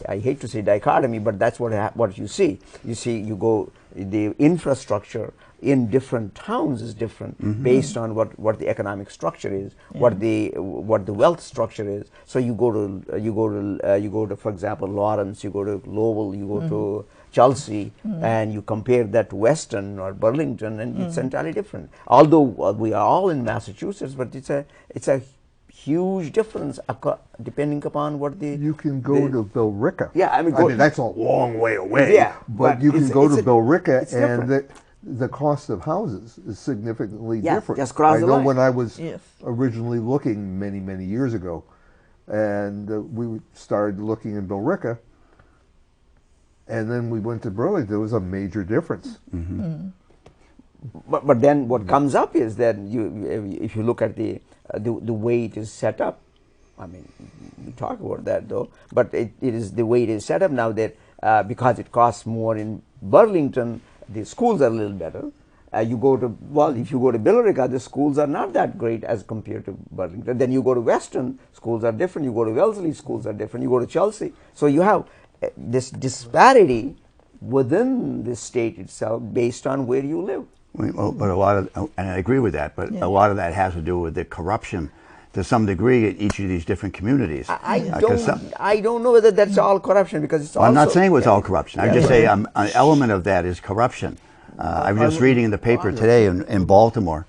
Speaker 1: I hate to say dichotomy, but that's what you see. You go, the infrastructure in different towns is different based on what the economic structure is, what the wealth structure is. So you go to for example Lawrence, you go to Lowell, you go to Chelsea, and you compare that to Weston or Burlington, and it's entirely different. Although we are all in Massachusetts, but it's a huge difference depending upon what the.
Speaker 5: You can go to Billerica.
Speaker 1: Yeah, I mean
Speaker 5: that's a long way away.
Speaker 1: Yeah,
Speaker 5: but you can go to Billerica, and the cost of houses is significantly different.
Speaker 1: Just cross the line.
Speaker 5: I know when I was originally looking many years ago, and we started looking in Billerica, and then we went to Burlington. There was a major difference.
Speaker 1: But then what comes up is that if you look at the way it is set up, I mean, we talk about that though, but it is the way it is set up now that because it costs more in Burlington, the schools are a little better. You go to, well, if you go to Billerica, the schools are not that great as compared to Burlington. Then you go to Weston, schools are different. You go to Wellesley, schools are different. You go to Chelsea. So you have this disparity within the state itself based on where you live.
Speaker 2: Well, but a lot of, and I agree with that, but a lot of that has to do with the corruption to some degree in each of these different communities.
Speaker 1: I don't know whether that's all corruption because it's
Speaker 2: well,
Speaker 1: also.
Speaker 2: I'm not saying it was all corruption. I just say an element of that is corruption. I was just reading in the paper today in Baltimore,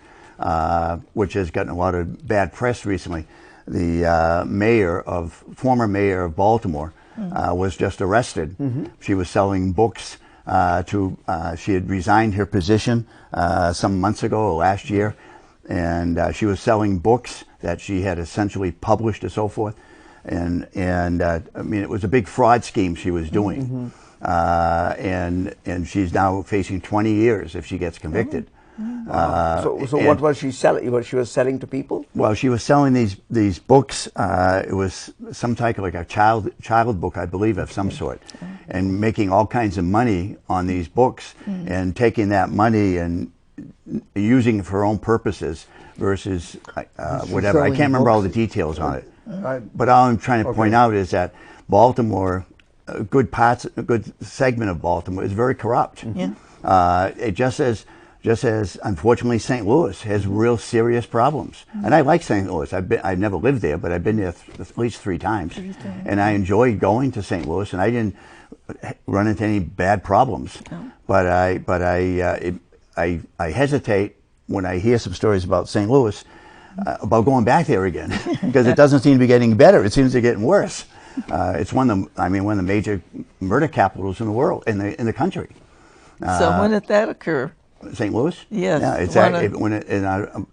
Speaker 2: which has gotten a lot of bad press recently. The former mayor of Baltimore was just arrested. She was selling books she had resigned her position some months ago or last year, and she was selling books that she had essentially published and so forth. And I mean, it was a big fraud scheme she was doing. And she's now facing 20 years if she gets convicted.
Speaker 1: So what was she selling? What she was selling to people?
Speaker 2: Well, she was selling these books. It was some type of like a child book, I believe, of some sort, and making all kinds of money on these books, and taking that money and using it for her own purposes versus whatever. I can't remember all the details on it. But all I'm trying to point out is that Baltimore, a good segment of Baltimore is very corrupt. It just as unfortunately St. Louis has real serious problems. And I like St. Louis. I've never lived there, but I've been there at least 3 times. And I enjoyed going to St. Louis, and I didn't run into any bad problems. But I hesitate when I hear some stories about St. Louis about going back there again because it doesn't seem to be getting better. It seems to be getting one of the major murder capitals in the world, in the country.
Speaker 4: So when did that occur?
Speaker 2: St. Louis?
Speaker 4: Yes.
Speaker 2: Yeah, it's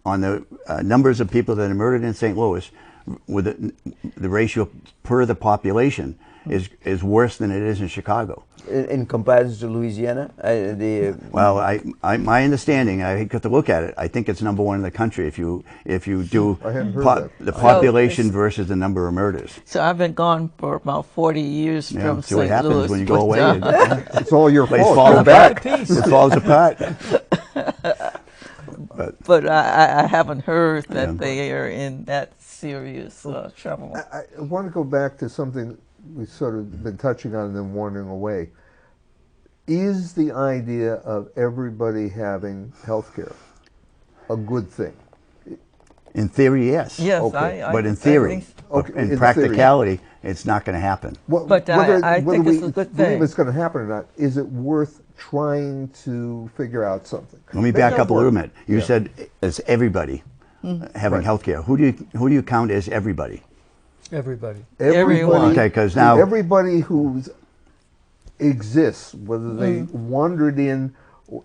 Speaker 2: on the numbers of people that are murdered in St. Louis, with the ratio per the population is worse than it is in Chicago.
Speaker 1: In comparison to Louisiana,
Speaker 2: well, my understanding, I got to look at it. I think it's #1 in the country if you do the population versus the number of murders.
Speaker 4: So I've been gone for about 40 years from St. Louis.
Speaker 2: See what happens when you go away.
Speaker 5: It's all your fault.
Speaker 2: Falls apart. It falls apart.
Speaker 4: But I haven't heard that they are in that serious trouble.
Speaker 5: I want to go back to something we've sort of been touching on and then wandering away. Is the idea of everybody having health care a good thing?
Speaker 2: In theory, yes.
Speaker 4: Yes,
Speaker 5: okay.
Speaker 2: But in theory, in practicality, it's not going to happen.
Speaker 4: But I think it's a good thing.
Speaker 5: Whether it's going to happen or not, is it worth trying to figure out something?
Speaker 2: Let me back up a little bit. You said it's everybody having health care. Who do you count as everybody?
Speaker 3: Everybody.
Speaker 4: Everyone.
Speaker 2: Okay, because now
Speaker 5: everybody who exists, whether they wandered in,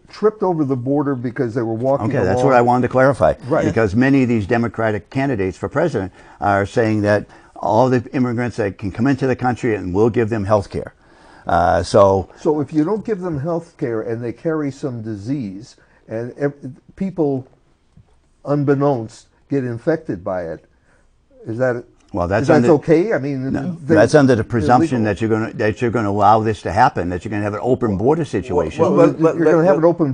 Speaker 5: tripped over the border because they were walking along.
Speaker 2: That's what I wanted to clarify.
Speaker 5: Right.
Speaker 2: Because many of these Democratic candidates for president are saying that all the immigrants that can come into the country and we'll give them health care. So
Speaker 5: if you don't give them health care and they carry some disease and people, unbeknownst, get infected by it, is that okay? I mean,
Speaker 2: that's under the presumption that you're going to allow this to happen. That you're going to have an open border situation.
Speaker 5: You're going to have an open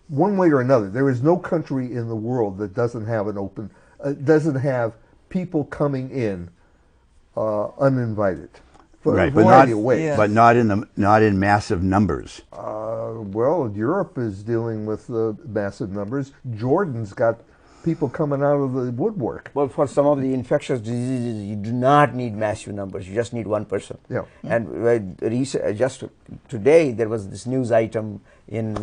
Speaker 5: one way or another. There is no country in the world that doesn't have an open, doesn't have people coming in uninvited. For a variety of ways.
Speaker 2: But not in massive numbers.
Speaker 5: Well, Europe is dealing with massive numbers. Jordan's got people coming out of the woodwork.
Speaker 1: Well, for some of the infectious diseases, you do not need massive numbers. You just need one person.
Speaker 5: Yeah.
Speaker 1: And just today, there was this news item in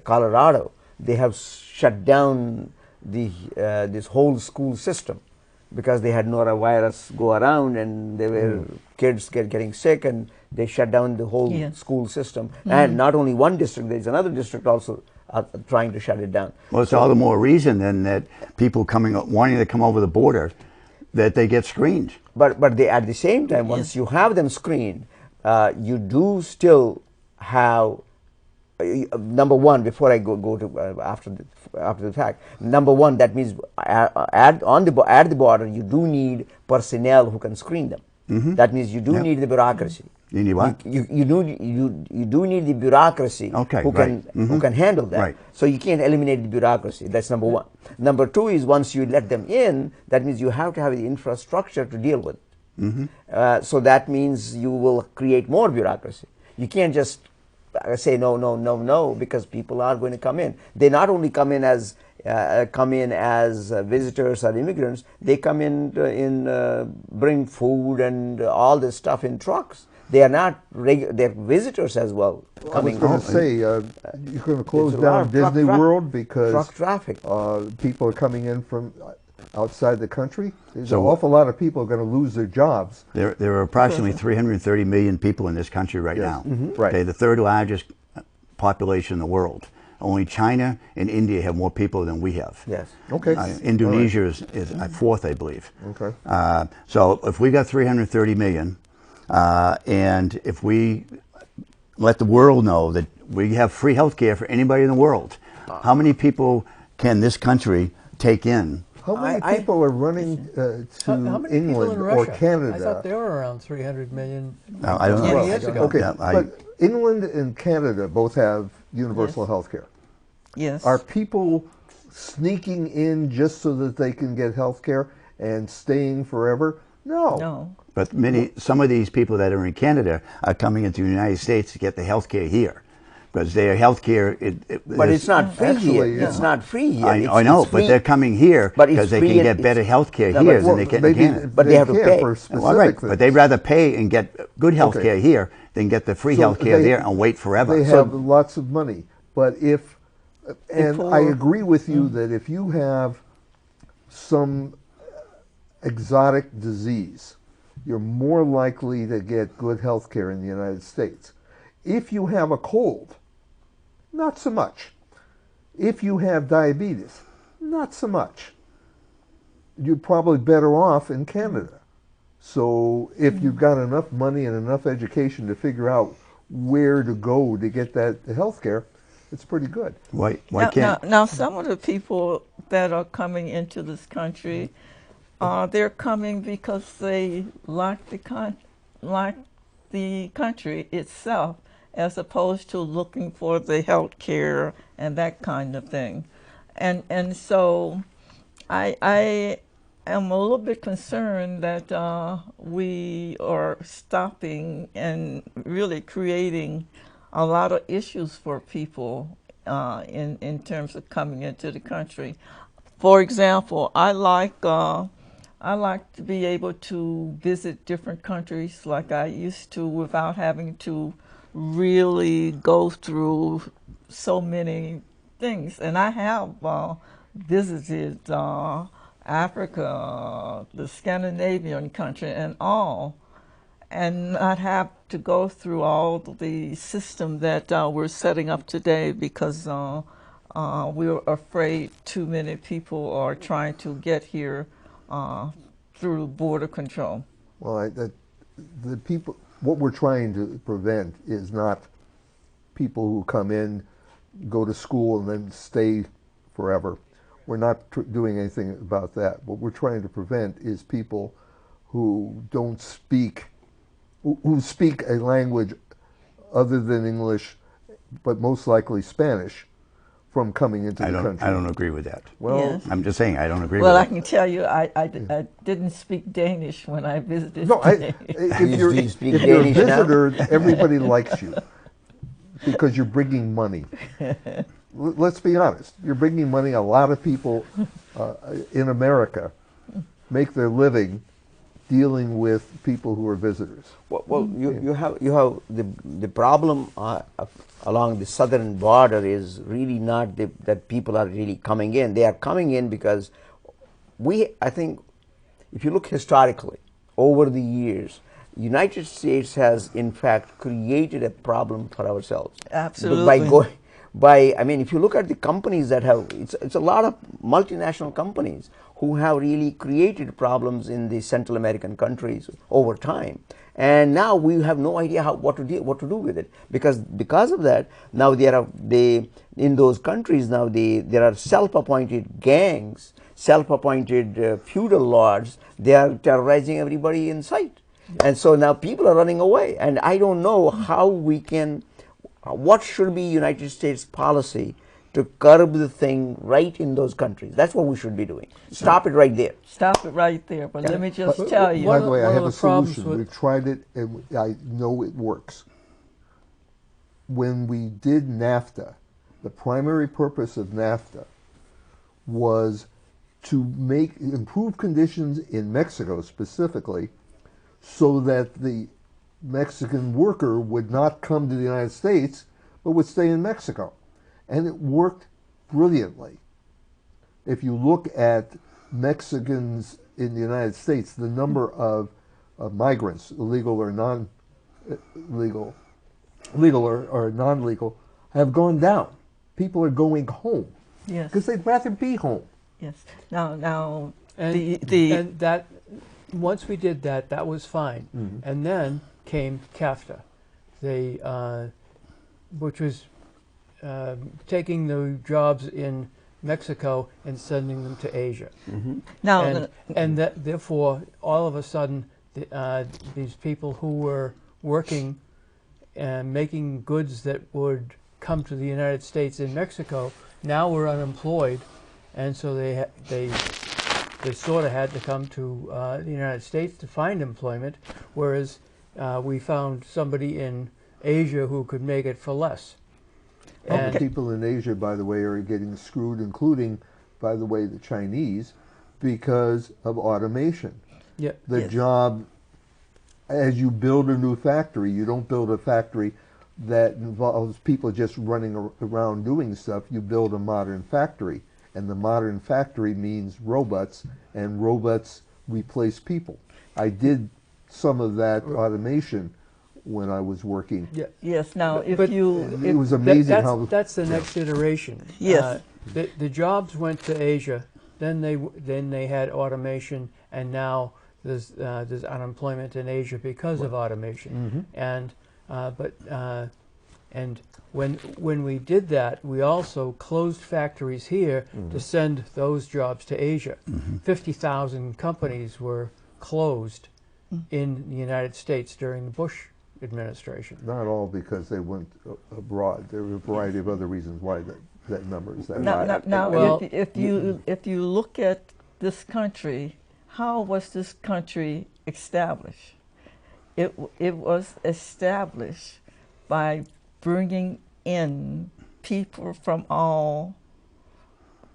Speaker 1: Colorado. They have shut down this whole school system because they had norovirus go around and there were kids getting sick, and they shut down the whole school system. And not only one district, there's another district also trying to shut it down.
Speaker 2: Well, it's all the more reason then that people wanting to come over the border, that they get screened.
Speaker 1: But they, at the same time, once you have them screened, you do still have number one, before I go to after the fact, number one, that means at the border you do need personnel who can screen them. That means you do need the bureaucracy.
Speaker 2: You need what?
Speaker 1: You do need the bureaucracy who can handle that.
Speaker 2: Right.
Speaker 1: So you can't eliminate the bureaucracy. That's number one. Number two is once you let them in, that means you have to have the infrastructure to deal with it. So that means you will create more bureaucracy. You can't just say no, no, no, no, because people are going to come in. They not only come in as visitors or immigrants, they come in bring food and all this stuff in trucks. They are not they're visitors as well.
Speaker 5: I was going to say, you're going to close down Disney World because
Speaker 1: truck traffic.
Speaker 5: People are coming in from outside the country. There's an awful lot of people are going to lose their jobs.
Speaker 2: There are approximately 330 million people in this country right now.
Speaker 5: Right.
Speaker 2: Okay, the third largest population in the world. Only China and India have more people than we have.
Speaker 1: Yes.
Speaker 5: Okay.
Speaker 2: Indonesia is fourth, I believe.
Speaker 5: Okay.
Speaker 2: So if we got 330 million, and if we let the world know that we have free health care for anybody in the world, how many people can this country take in?
Speaker 5: How many people are running to England or Canada?
Speaker 3: I thought they were around 300 million.
Speaker 2: I don't know.
Speaker 3: 20 years ago.
Speaker 5: Okay,
Speaker 2: Yeah,
Speaker 5: but England and Canada both have universal health care.
Speaker 4: Yes.
Speaker 5: Are people sneaking in just so that they can get health care and staying forever? No.
Speaker 4: No.
Speaker 2: But some of these people that are in Canada are coming into the United States to get the health care here. Because their health care,
Speaker 1: but it's not free here.
Speaker 5: Actually,
Speaker 1: It's not free here.
Speaker 2: I know, but they're coming here because they can get better health care here than they get in Canada.
Speaker 1: But they have to pay.
Speaker 5: For specific
Speaker 2: Well, right,
Speaker 5: things.
Speaker 2: but they'd rather pay and get good health care here than get the free
Speaker 5: So
Speaker 2: health care
Speaker 5: they-
Speaker 2: there and wait forever.
Speaker 5: They have lots of money. But and I agree with you that if you have some exotic disease, you're more likely to get good health care in the United States. If you have a cold, not so much. If you have diabetes, not so much. You're probably better off in Canada. So if you've got enough money and enough education to figure out where to go to get that health care, it's pretty good.
Speaker 2: Why
Speaker 4: Now,
Speaker 2: can't?
Speaker 4: now, some of the people that are coming into this country, they're coming because they like the country itself, as opposed to looking for the health care and that kind of thing. And so I am a little bit concerned that we are stopping and really creating a lot of issues for people in terms of coming into the country. For example, I like to be able to visit different countries like I used to without having to really go through so many things. And I have visited Africa, the Scandinavian country and all, and not have to go through all the system that we're setting up today because we're afraid too many people are trying to get here through border control.
Speaker 5: Well, the people, what we're trying to prevent is not people who come in, go to school, and then stay forever. We're not doing anything about that. What we're trying to prevent is people who don't speak, who speak a language other than English, but most likely Spanish, from coming into the country.
Speaker 2: I don't agree with that.
Speaker 5: Well,
Speaker 4: Yes.
Speaker 2: I'm just saying I don't agree
Speaker 4: Well,
Speaker 2: with
Speaker 4: I
Speaker 2: that.
Speaker 4: can tell you, I didn't speak Danish when I visited.
Speaker 5: no,
Speaker 1: Do you speak
Speaker 5: if you're a
Speaker 1: Danish now?
Speaker 5: visitor, everybody likes you because you're bringing money. Let's be honest. You're bringing money. A lot of people in America make their living dealing with people who are visitors.
Speaker 1: Well, you have the problem along the southern border is really not that people are really coming in. They are coming in because I think, if you look historically over the years, United States has in fact created a problem for ourselves.
Speaker 4: Absolutely.
Speaker 1: I mean, if you look at the companies that have, it's a lot of multinational companies who have really created problems in the Central American countries over time. and now we have no idea what to do with it, because of that now in those countries now there are self-appointed gangs, self-appointed feudal lords. They are terrorizing everybody in sight, and so now people are running away. And I don't know how we can. What should be United States policy to curb the thing right in those countries? That's what we should be doing. Stop it right there.
Speaker 4: Stop it right there. But let me just tell you.
Speaker 5: By the way, I
Speaker 3: one
Speaker 5: have
Speaker 3: of
Speaker 5: a
Speaker 3: the problems
Speaker 5: solution.
Speaker 3: with-
Speaker 5: We've tried it, and I know it works. When we did NAFTA, the primary purpose of NAFTA was to improve conditions in Mexico specifically, so that the Mexican worker would not come to the United States, but would stay in Mexico. And it worked brilliantly. If you look at Mexicans in the United States, the number of migrants, illegal or non-legal, legal or non-legal, have gone down. People are going home.
Speaker 4: Yes.
Speaker 5: Because they'd rather be home.
Speaker 4: Yes. Now,
Speaker 3: And,
Speaker 4: the
Speaker 3: and that, once we did that, that was fine. And then came CAFTA, which was taking the jobs in Mexico and sending them to Asia.
Speaker 4: now
Speaker 3: And that, therefore, all of a sudden, these people who were working and making goods that would come to the United States in Mexico now were unemployed, and so they sort of had to come to the United States to find employment, whereas we found somebody in Asia who could make it for less.
Speaker 5: Other people in Asia, by the way, are getting screwed, including, by the way, the Chinese, because of automation.
Speaker 3: Yeah.
Speaker 5: The job, as you build a new factory, you don't build a factory that involves people just running around doing stuff. You build a modern factory, and the modern factory means robots, and robots replace people. I did some of that automation when I was working.
Speaker 3: Yeah.
Speaker 4: yes. Now, if
Speaker 3: but
Speaker 4: you
Speaker 5: It was amazing how...
Speaker 3: that's the next iteration.
Speaker 4: Yes.
Speaker 3: The jobs went to Asia, then they had automation, and now there's unemployment in Asia because of automation. And and when we did that, we also closed factories here to send those jobs to Asia. 50,000 companies were closed in the United States during the Bush administration.
Speaker 5: Not all because they went abroad. There were a variety of other reasons why that number is that high.
Speaker 4: now
Speaker 3: Well,
Speaker 4: if you look at this country, how was this country established? It was established by bringing in people from all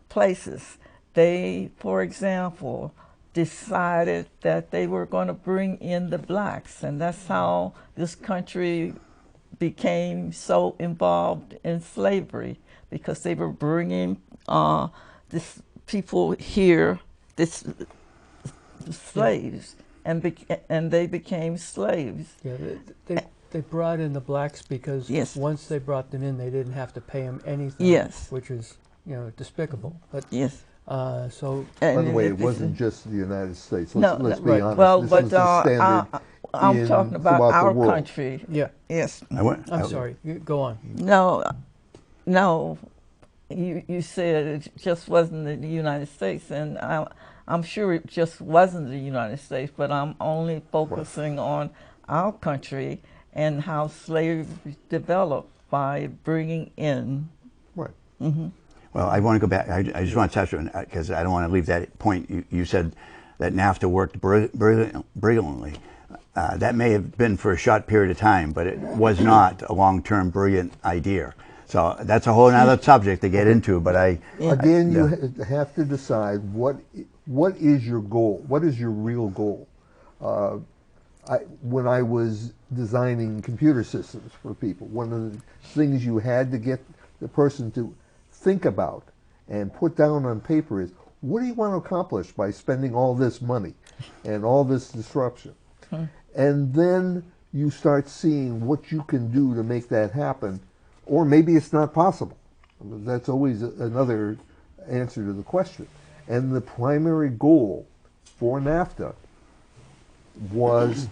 Speaker 4: places. They, for example, decided that they were going to bring in the blacks, and that's how this country became so involved in slavery, because they were bringing this people here, slaves, and they became slaves.
Speaker 3: Yeah, they brought in the blacks because
Speaker 4: Yes.
Speaker 3: once they brought them in, they didn't have to pay them anything.
Speaker 4: Yes.
Speaker 3: Which is, despicable. But
Speaker 4: Yes.
Speaker 3: so
Speaker 5: By the
Speaker 4: And
Speaker 5: way, it wasn't just the United States.
Speaker 4: No,
Speaker 5: Let's
Speaker 4: no,
Speaker 5: be
Speaker 3: right.
Speaker 5: honest.
Speaker 4: well,
Speaker 5: this
Speaker 4: but
Speaker 5: was the standard
Speaker 4: I'm talking about
Speaker 5: throughout the
Speaker 4: our
Speaker 5: world.
Speaker 4: country.
Speaker 3: yeah,
Speaker 4: Yes.
Speaker 3: I'm sorry. Go on.
Speaker 4: No, you said it just wasn't the United States, and I'm sure it just wasn't the United States, but I'm only focusing on our country and how slavery developed by bringing in.
Speaker 5: Right.
Speaker 2: Well, I want to go back. I just want to touch on, because I don't want to leave that point. You said that NAFTA worked brilliantly. That may have been for a short period of time, but it was not a long-term brilliant idea. So that's a whole other subject to get into. But
Speaker 5: Again, you have to decide what is your goal. What is your real goal? When I was designing computer systems for people, one of the things you had to get the person to think about and put down on paper is, what do you want to accomplish by spending all this money and all this disruption? And then you start seeing what you can do to make that happen, or maybe it's not possible. That's always another answer to the question. And the primary goal for NAFTA was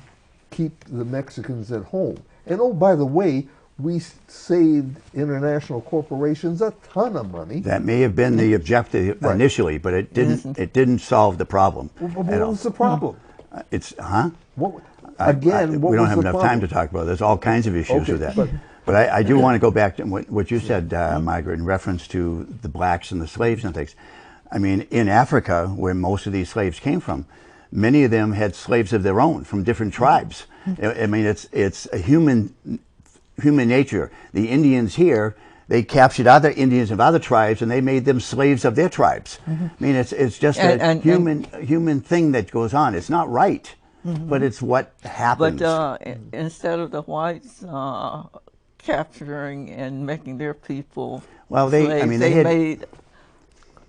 Speaker 5: keep the Mexicans at home. And oh, by the way, we saved international corporations a ton of money.
Speaker 2: That may have been the objective initially, but it didn't. It didn't solve the problem.
Speaker 5: What was the problem?
Speaker 2: It's
Speaker 5: What,
Speaker 2: I-
Speaker 5: again, what
Speaker 2: we don't
Speaker 5: was
Speaker 2: have
Speaker 5: the
Speaker 2: enough
Speaker 5: problem?
Speaker 2: time to talk about it. There's all kinds of issues
Speaker 5: Okay,
Speaker 2: with that.
Speaker 5: but-
Speaker 2: But I do want to go back to what you said, Margaret, in reference to the blacks and the slaves and things. I mean, in Africa, where most of these slaves came from, many of them had slaves of their own from different tribes. I mean, it's a human nature. The Indians here, they captured other Indians of other tribes and they made them slaves of their tribes. I mean, it's just a human thing that goes on. It's not right, but it's what happens.
Speaker 4: But instead of the whites capturing and making their people
Speaker 2: Well,
Speaker 4: slaves,
Speaker 2: I mean,
Speaker 4: they
Speaker 2: had,
Speaker 4: made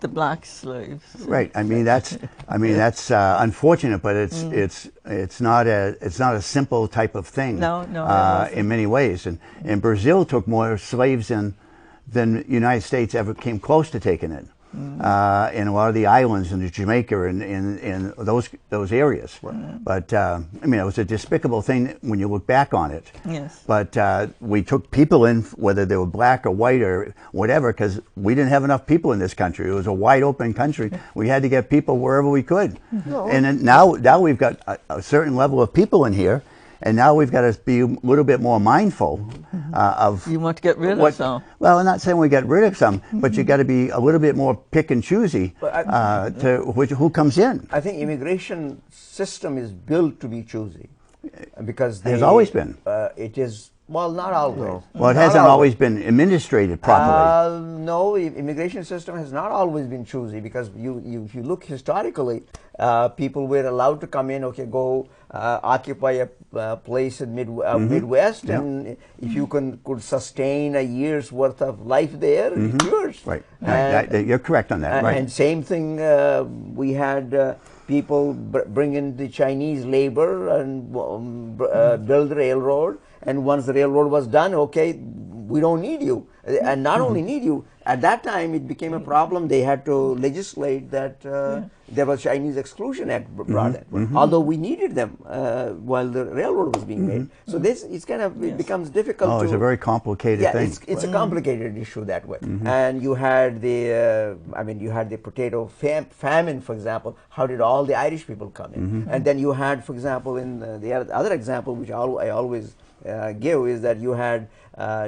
Speaker 4: the black slaves.
Speaker 2: right. I mean, that's unfortunate, but it's not a simple type of thing.
Speaker 4: No, it wasn't.
Speaker 2: In many ways, and Brazil took more slaves than the United States ever came close to taking it. In a lot of the islands in Jamaica and in those areas. Right. But I mean, it was a despicable thing when you look back on it.
Speaker 4: Yes.
Speaker 2: But we took people in, whether they were black or white or whatever, because we didn't have enough people in this country. It was a wide open country. We had to get people wherever we could. No. And then now we've got a certain level of people in here. And now we've got to be a little bit more mindful of.
Speaker 4: You want to get rid of some.
Speaker 2: Well, I'm not saying we get rid of some, but you got to be a little bit more pick and choosy to who comes in.
Speaker 1: I think immigration system is built to be choosy, because
Speaker 2: It has always been.
Speaker 1: It is. Well, not always.
Speaker 2: Well, it hasn't always been administrated properly.
Speaker 1: No, immigration system has not always been choosy, because if you look historically, people were allowed to come in, go occupy a place in Midwest, and if you could sustain a year's worth of life there, it's yours.
Speaker 2: Right. You're correct on that. Right.
Speaker 1: And same thing, we had people bring in the Chinese labor and build the railroad. And once the railroad was done, we don't need you. And not only need you, at that time it became a problem. They had to legislate that there was Chinese Exclusion Act brought in, although we needed them while the railroad was being made. So it becomes difficult.
Speaker 2: Oh, it's a very complicated thing.
Speaker 1: It's a complicated issue that way. And you had the potato famine, for example. How did all the Irish people come in? And then you had, for example, in the other example, which I always give, is that you had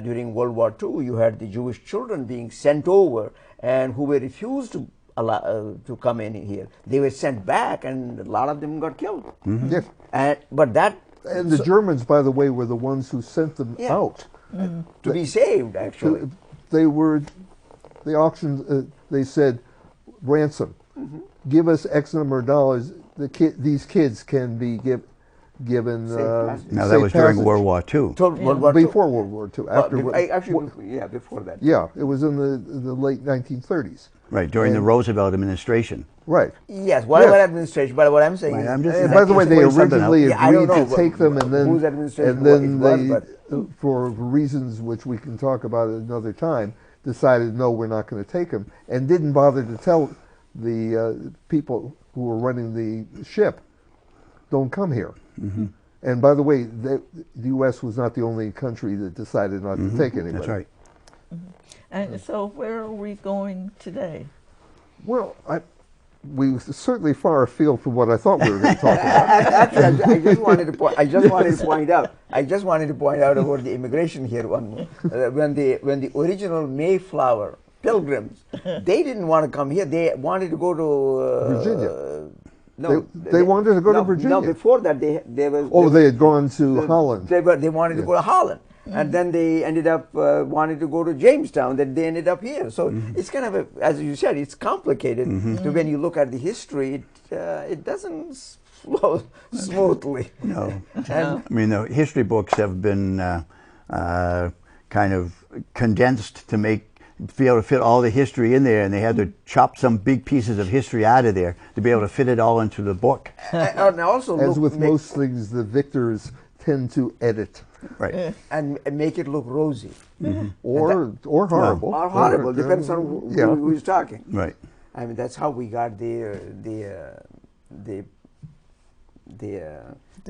Speaker 1: during World War II, you had the Jewish children being sent over, and who were refused to to come in here. They were sent back, and a lot of them got killed.
Speaker 5: Yes.
Speaker 1: And
Speaker 5: the Germans, by the way, were the ones who sent them out
Speaker 1: to be saved. Actually,
Speaker 5: they were the auctions. They said, ransom, give us X number of dollars. These kids can be given.
Speaker 2: Now that was during World War II.
Speaker 5: Before World War II.
Speaker 1: Before that.
Speaker 5: Yeah, it was in the late 1930s.
Speaker 2: Right, during the Roosevelt administration.
Speaker 5: Right.
Speaker 1: Yes, whatever administration. But what I'm saying is,
Speaker 5: by the way, they originally agreed to take them, and then they, for reasons which we can talk about at another time, decided no, we're not going to take them, and didn't bother to tell the people who were running the ship, don't come here. And by the way, the U.S. was not the only country that decided not to take anybody.
Speaker 2: That's right.
Speaker 4: And so where are we going today?
Speaker 5: Well, we were certainly far afield from what I thought we were going to talk about.
Speaker 1: Actually, I just wanted to point out about the immigration here. When the original Mayflower Pilgrims, they didn't want to come here. They wanted to go to
Speaker 5: Virginia.
Speaker 1: No,
Speaker 5: they wanted to go to Virginia.
Speaker 1: No, before that they were.
Speaker 5: Oh, they had gone to Holland.
Speaker 1: They wanted to go to Holland, and then they ended up wanting to go to Jamestown. Then they ended up here. So it's kind of as you said, it's complicated. So when you look at the history, it doesn't flow smoothly.
Speaker 2: No, I mean the history books have been kind of condensed to be able to fit all the history in there, and they had to chop some big pieces of history out of there to be able to fit it all into the book.
Speaker 1: And also,
Speaker 5: as with most things, the victors tend to edit,
Speaker 2: right,
Speaker 1: and make it look rosy,
Speaker 5: or horrible,
Speaker 1: or horrible, depends on who's talking.
Speaker 2: Right.
Speaker 1: I mean, that's how we got the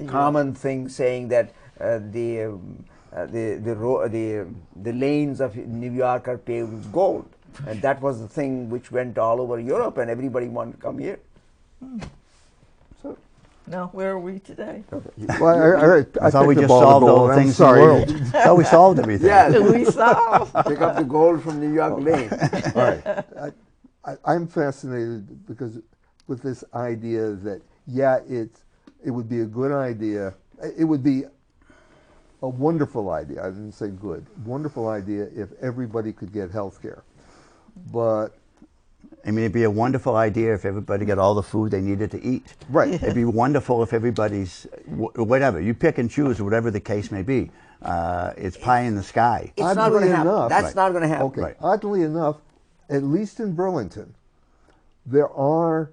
Speaker 1: common thing saying that the lanes of New York are paved with gold, and that was the thing which went all over Europe, and everybody wanted to come here. So
Speaker 4: Now, where are we today?
Speaker 5: Well,
Speaker 2: I thought we
Speaker 5: picked
Speaker 2: just
Speaker 5: up all
Speaker 2: solved all
Speaker 5: gold.
Speaker 2: the
Speaker 5: I'm
Speaker 2: things in the
Speaker 5: sorry.
Speaker 2: world. I thought we solved everything.
Speaker 1: yeah,
Speaker 4: We solved.
Speaker 1: pick up the gold from New York Lane.
Speaker 5: All right. I'm fascinated because with this idea that, yeah, it would be a good idea. It would be a wonderful idea. I didn't say good. Wonderful idea if everybody could get health care. But
Speaker 2: I mean, it'd be a wonderful idea if everybody got all the food they needed to eat.
Speaker 5: right.
Speaker 2: It'd be wonderful if everybody's, whatever, you pick and choose, whatever the case may be. It's pie in the sky.
Speaker 1: It's not going
Speaker 5: Oddly
Speaker 1: to happen.
Speaker 5: enough-
Speaker 1: That's
Speaker 2: Right.
Speaker 1: not going to happen.
Speaker 5: Okay.
Speaker 2: Right.
Speaker 5: Oddly enough, at least in Burlington, there are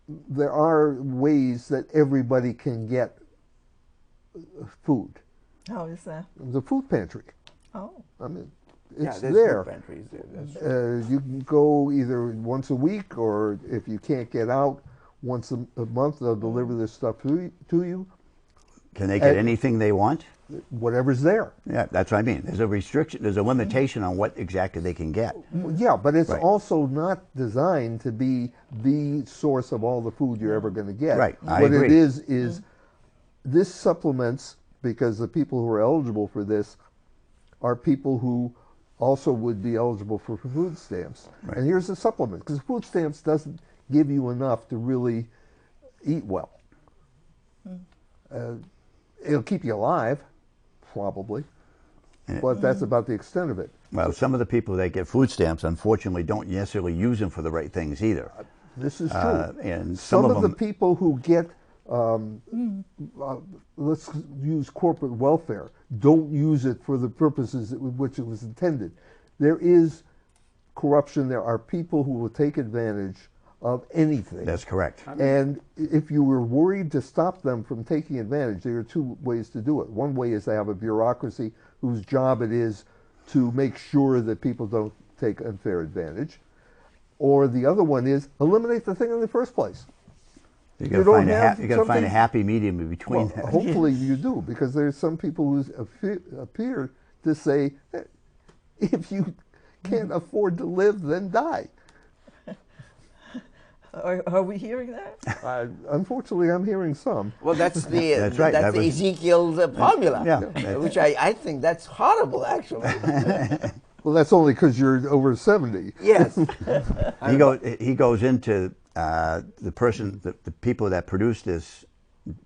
Speaker 5: ways that everybody can get food.
Speaker 4: How is that?
Speaker 5: The food pantry.
Speaker 4: Oh,
Speaker 5: I mean,
Speaker 1: Yeah,
Speaker 5: it's
Speaker 1: there's
Speaker 5: there.
Speaker 1: food pantries there. That's
Speaker 5: You can go either once a week, or if you can't get out, once a month. They'll deliver this stuff to you.
Speaker 2: Can they get
Speaker 5: And-
Speaker 2: anything they want?
Speaker 5: Whatever's there.
Speaker 2: Yeah, that's what I mean. There's a restriction, there's a limitation on what exactly they can get.
Speaker 5: Yeah, but it's
Speaker 2: Right.
Speaker 5: also not designed to be the source of all the food you're ever going to get.
Speaker 2: Right, I
Speaker 5: What it
Speaker 2: agree.
Speaker 5: is this supplements, because the people who are eligible for this are people who also would be eligible for food stamps.
Speaker 2: Right.
Speaker 5: And here's a supplement, because food stamps doesn't give you enough to really eat well. It'll keep you alive, probably, but that's about the extent of it.
Speaker 2: Well, some of the people that get food stamps, unfortunately, don't necessarily use them for the right things either.
Speaker 5: This is true.
Speaker 2: And
Speaker 5: Some of the
Speaker 2: them,
Speaker 5: people who get, let's use corporate welfare, don't use it for the purposes with which it was intended. There is corruption. There are people who will take advantage of anything.
Speaker 2: that's correct.
Speaker 5: And if you were worried to stop them from taking advantage, there are two ways to do it. One way is to have a bureaucracy whose job it is to make sure that people don't take unfair advantage. Or the other one is eliminate the thing in the first place.
Speaker 2: You
Speaker 5: You
Speaker 2: got to
Speaker 5: don't
Speaker 2: find
Speaker 5: have
Speaker 2: you got to find a
Speaker 5: something-
Speaker 2: happy medium in between
Speaker 5: Well,
Speaker 2: that.
Speaker 5: hopefully you do, because there's some people who appear to say, if you can't afford to live, then die.
Speaker 4: are we hearing that?
Speaker 5: Unfortunately, I'm hearing some.
Speaker 1: Well, that's the
Speaker 2: That's right.
Speaker 1: That's
Speaker 2: That was-
Speaker 1: Ezekiel's formula.
Speaker 2: Yeah.
Speaker 1: Which I think that's horrible, actually.
Speaker 5: Well, that's only because you're over 70.
Speaker 1: Yes.
Speaker 2: He goes into the people that produced this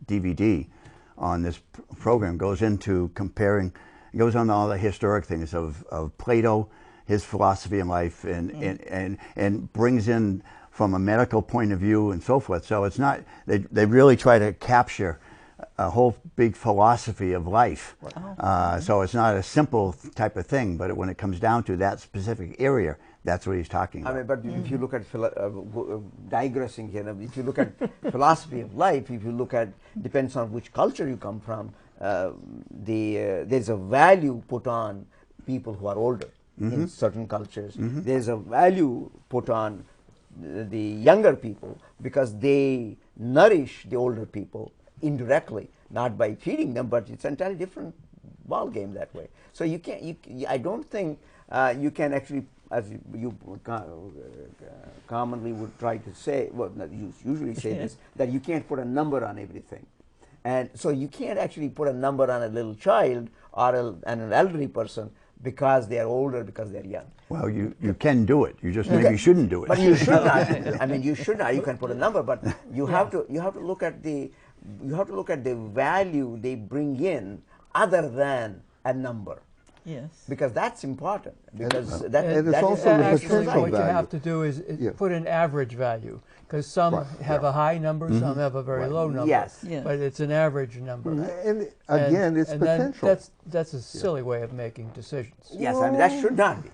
Speaker 2: DVD on this program goes into comparing, goes on all the historic things of Plato, his philosophy in life, and brings in from a medical point of view and so forth. So it's not, they really try to capture a whole big philosophy of life. So it's not a simple type of thing, but when it comes down to that specific area, that's what he's talking
Speaker 1: I
Speaker 2: about.
Speaker 1: mean, but if you look at digressing here, if you look at philosophy of life, if you look at, depends on which culture you come from, there's a value put on people who are older in certain cultures. There's a value put on the younger people because they nourish the older people indirectly, not by feeding them, but it's an entirely different ball game that way. So you can't. I don't think you can actually, as you commonly would try to say, well, you usually say this, that you can't put a number on everything, and so you can't actually put a number on a little child or an elderly person because they are older, because they're young.
Speaker 2: Well, you can do it. You just maybe shouldn't do it.
Speaker 1: But you should not. I mean, you should not. You can put a number, but you have to look at the value they bring in other than a number,
Speaker 4: Yes.
Speaker 1: because that's important. Because
Speaker 5: And
Speaker 1: that
Speaker 5: it's
Speaker 1: that
Speaker 5: also
Speaker 1: is
Speaker 5: the
Speaker 3: Actually,
Speaker 5: potential
Speaker 3: what you
Speaker 5: value.
Speaker 3: have to do is
Speaker 5: Yeah.
Speaker 3: put an average value, because some
Speaker 5: Right,
Speaker 3: have a high number, some have a very low number.
Speaker 1: Yes.
Speaker 4: Yes.
Speaker 3: But it's an average number.
Speaker 5: And again, it's
Speaker 3: and then
Speaker 5: potential.
Speaker 3: that's a silly way of making decisions.
Speaker 1: Yes, I mean that should not be.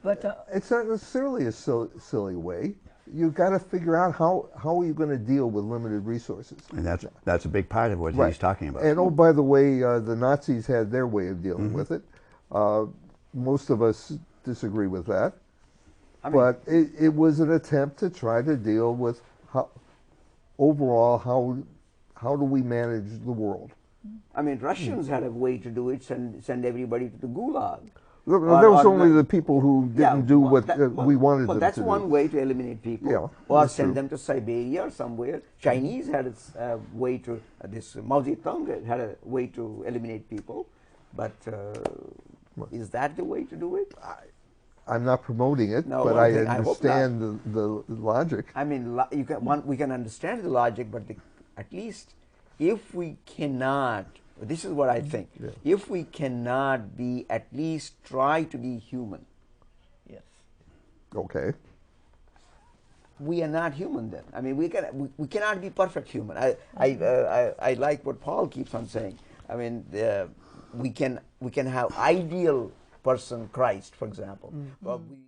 Speaker 4: But
Speaker 5: It's not necessarily a silly way. You've got to figure out how are you going to deal with limited resources.
Speaker 2: And that's a big part of what he's talking about.
Speaker 5: And oh, by the way, the Nazis had their way of dealing with it. Most of us disagree with that. But it was an attempt to try to deal with how How do we manage the world?
Speaker 1: I mean, Russians had a way to do it, send everybody to the gulag.
Speaker 5: That was only the people who didn't do what we wanted them to do.
Speaker 1: That's one way to eliminate people.
Speaker 5: Yeah,
Speaker 1: or send them to Siberia or somewhere. Chinese had its way to, this Mao Zedong had a way to eliminate people. But is that the way to do it?
Speaker 5: I'm not promoting it,
Speaker 1: No,
Speaker 5: but
Speaker 1: I
Speaker 5: I
Speaker 1: hope not.
Speaker 5: understand the logic.
Speaker 1: I mean, we can understand the logic, but at least if we cannot, this is what I think, if we cannot be, at least try to be human.
Speaker 4: Yes.
Speaker 5: Okay.
Speaker 1: We are not human then. I mean, we cannot be perfect human. I like what Paul keeps on saying. I mean, we can have ideal person Christ, for example. But we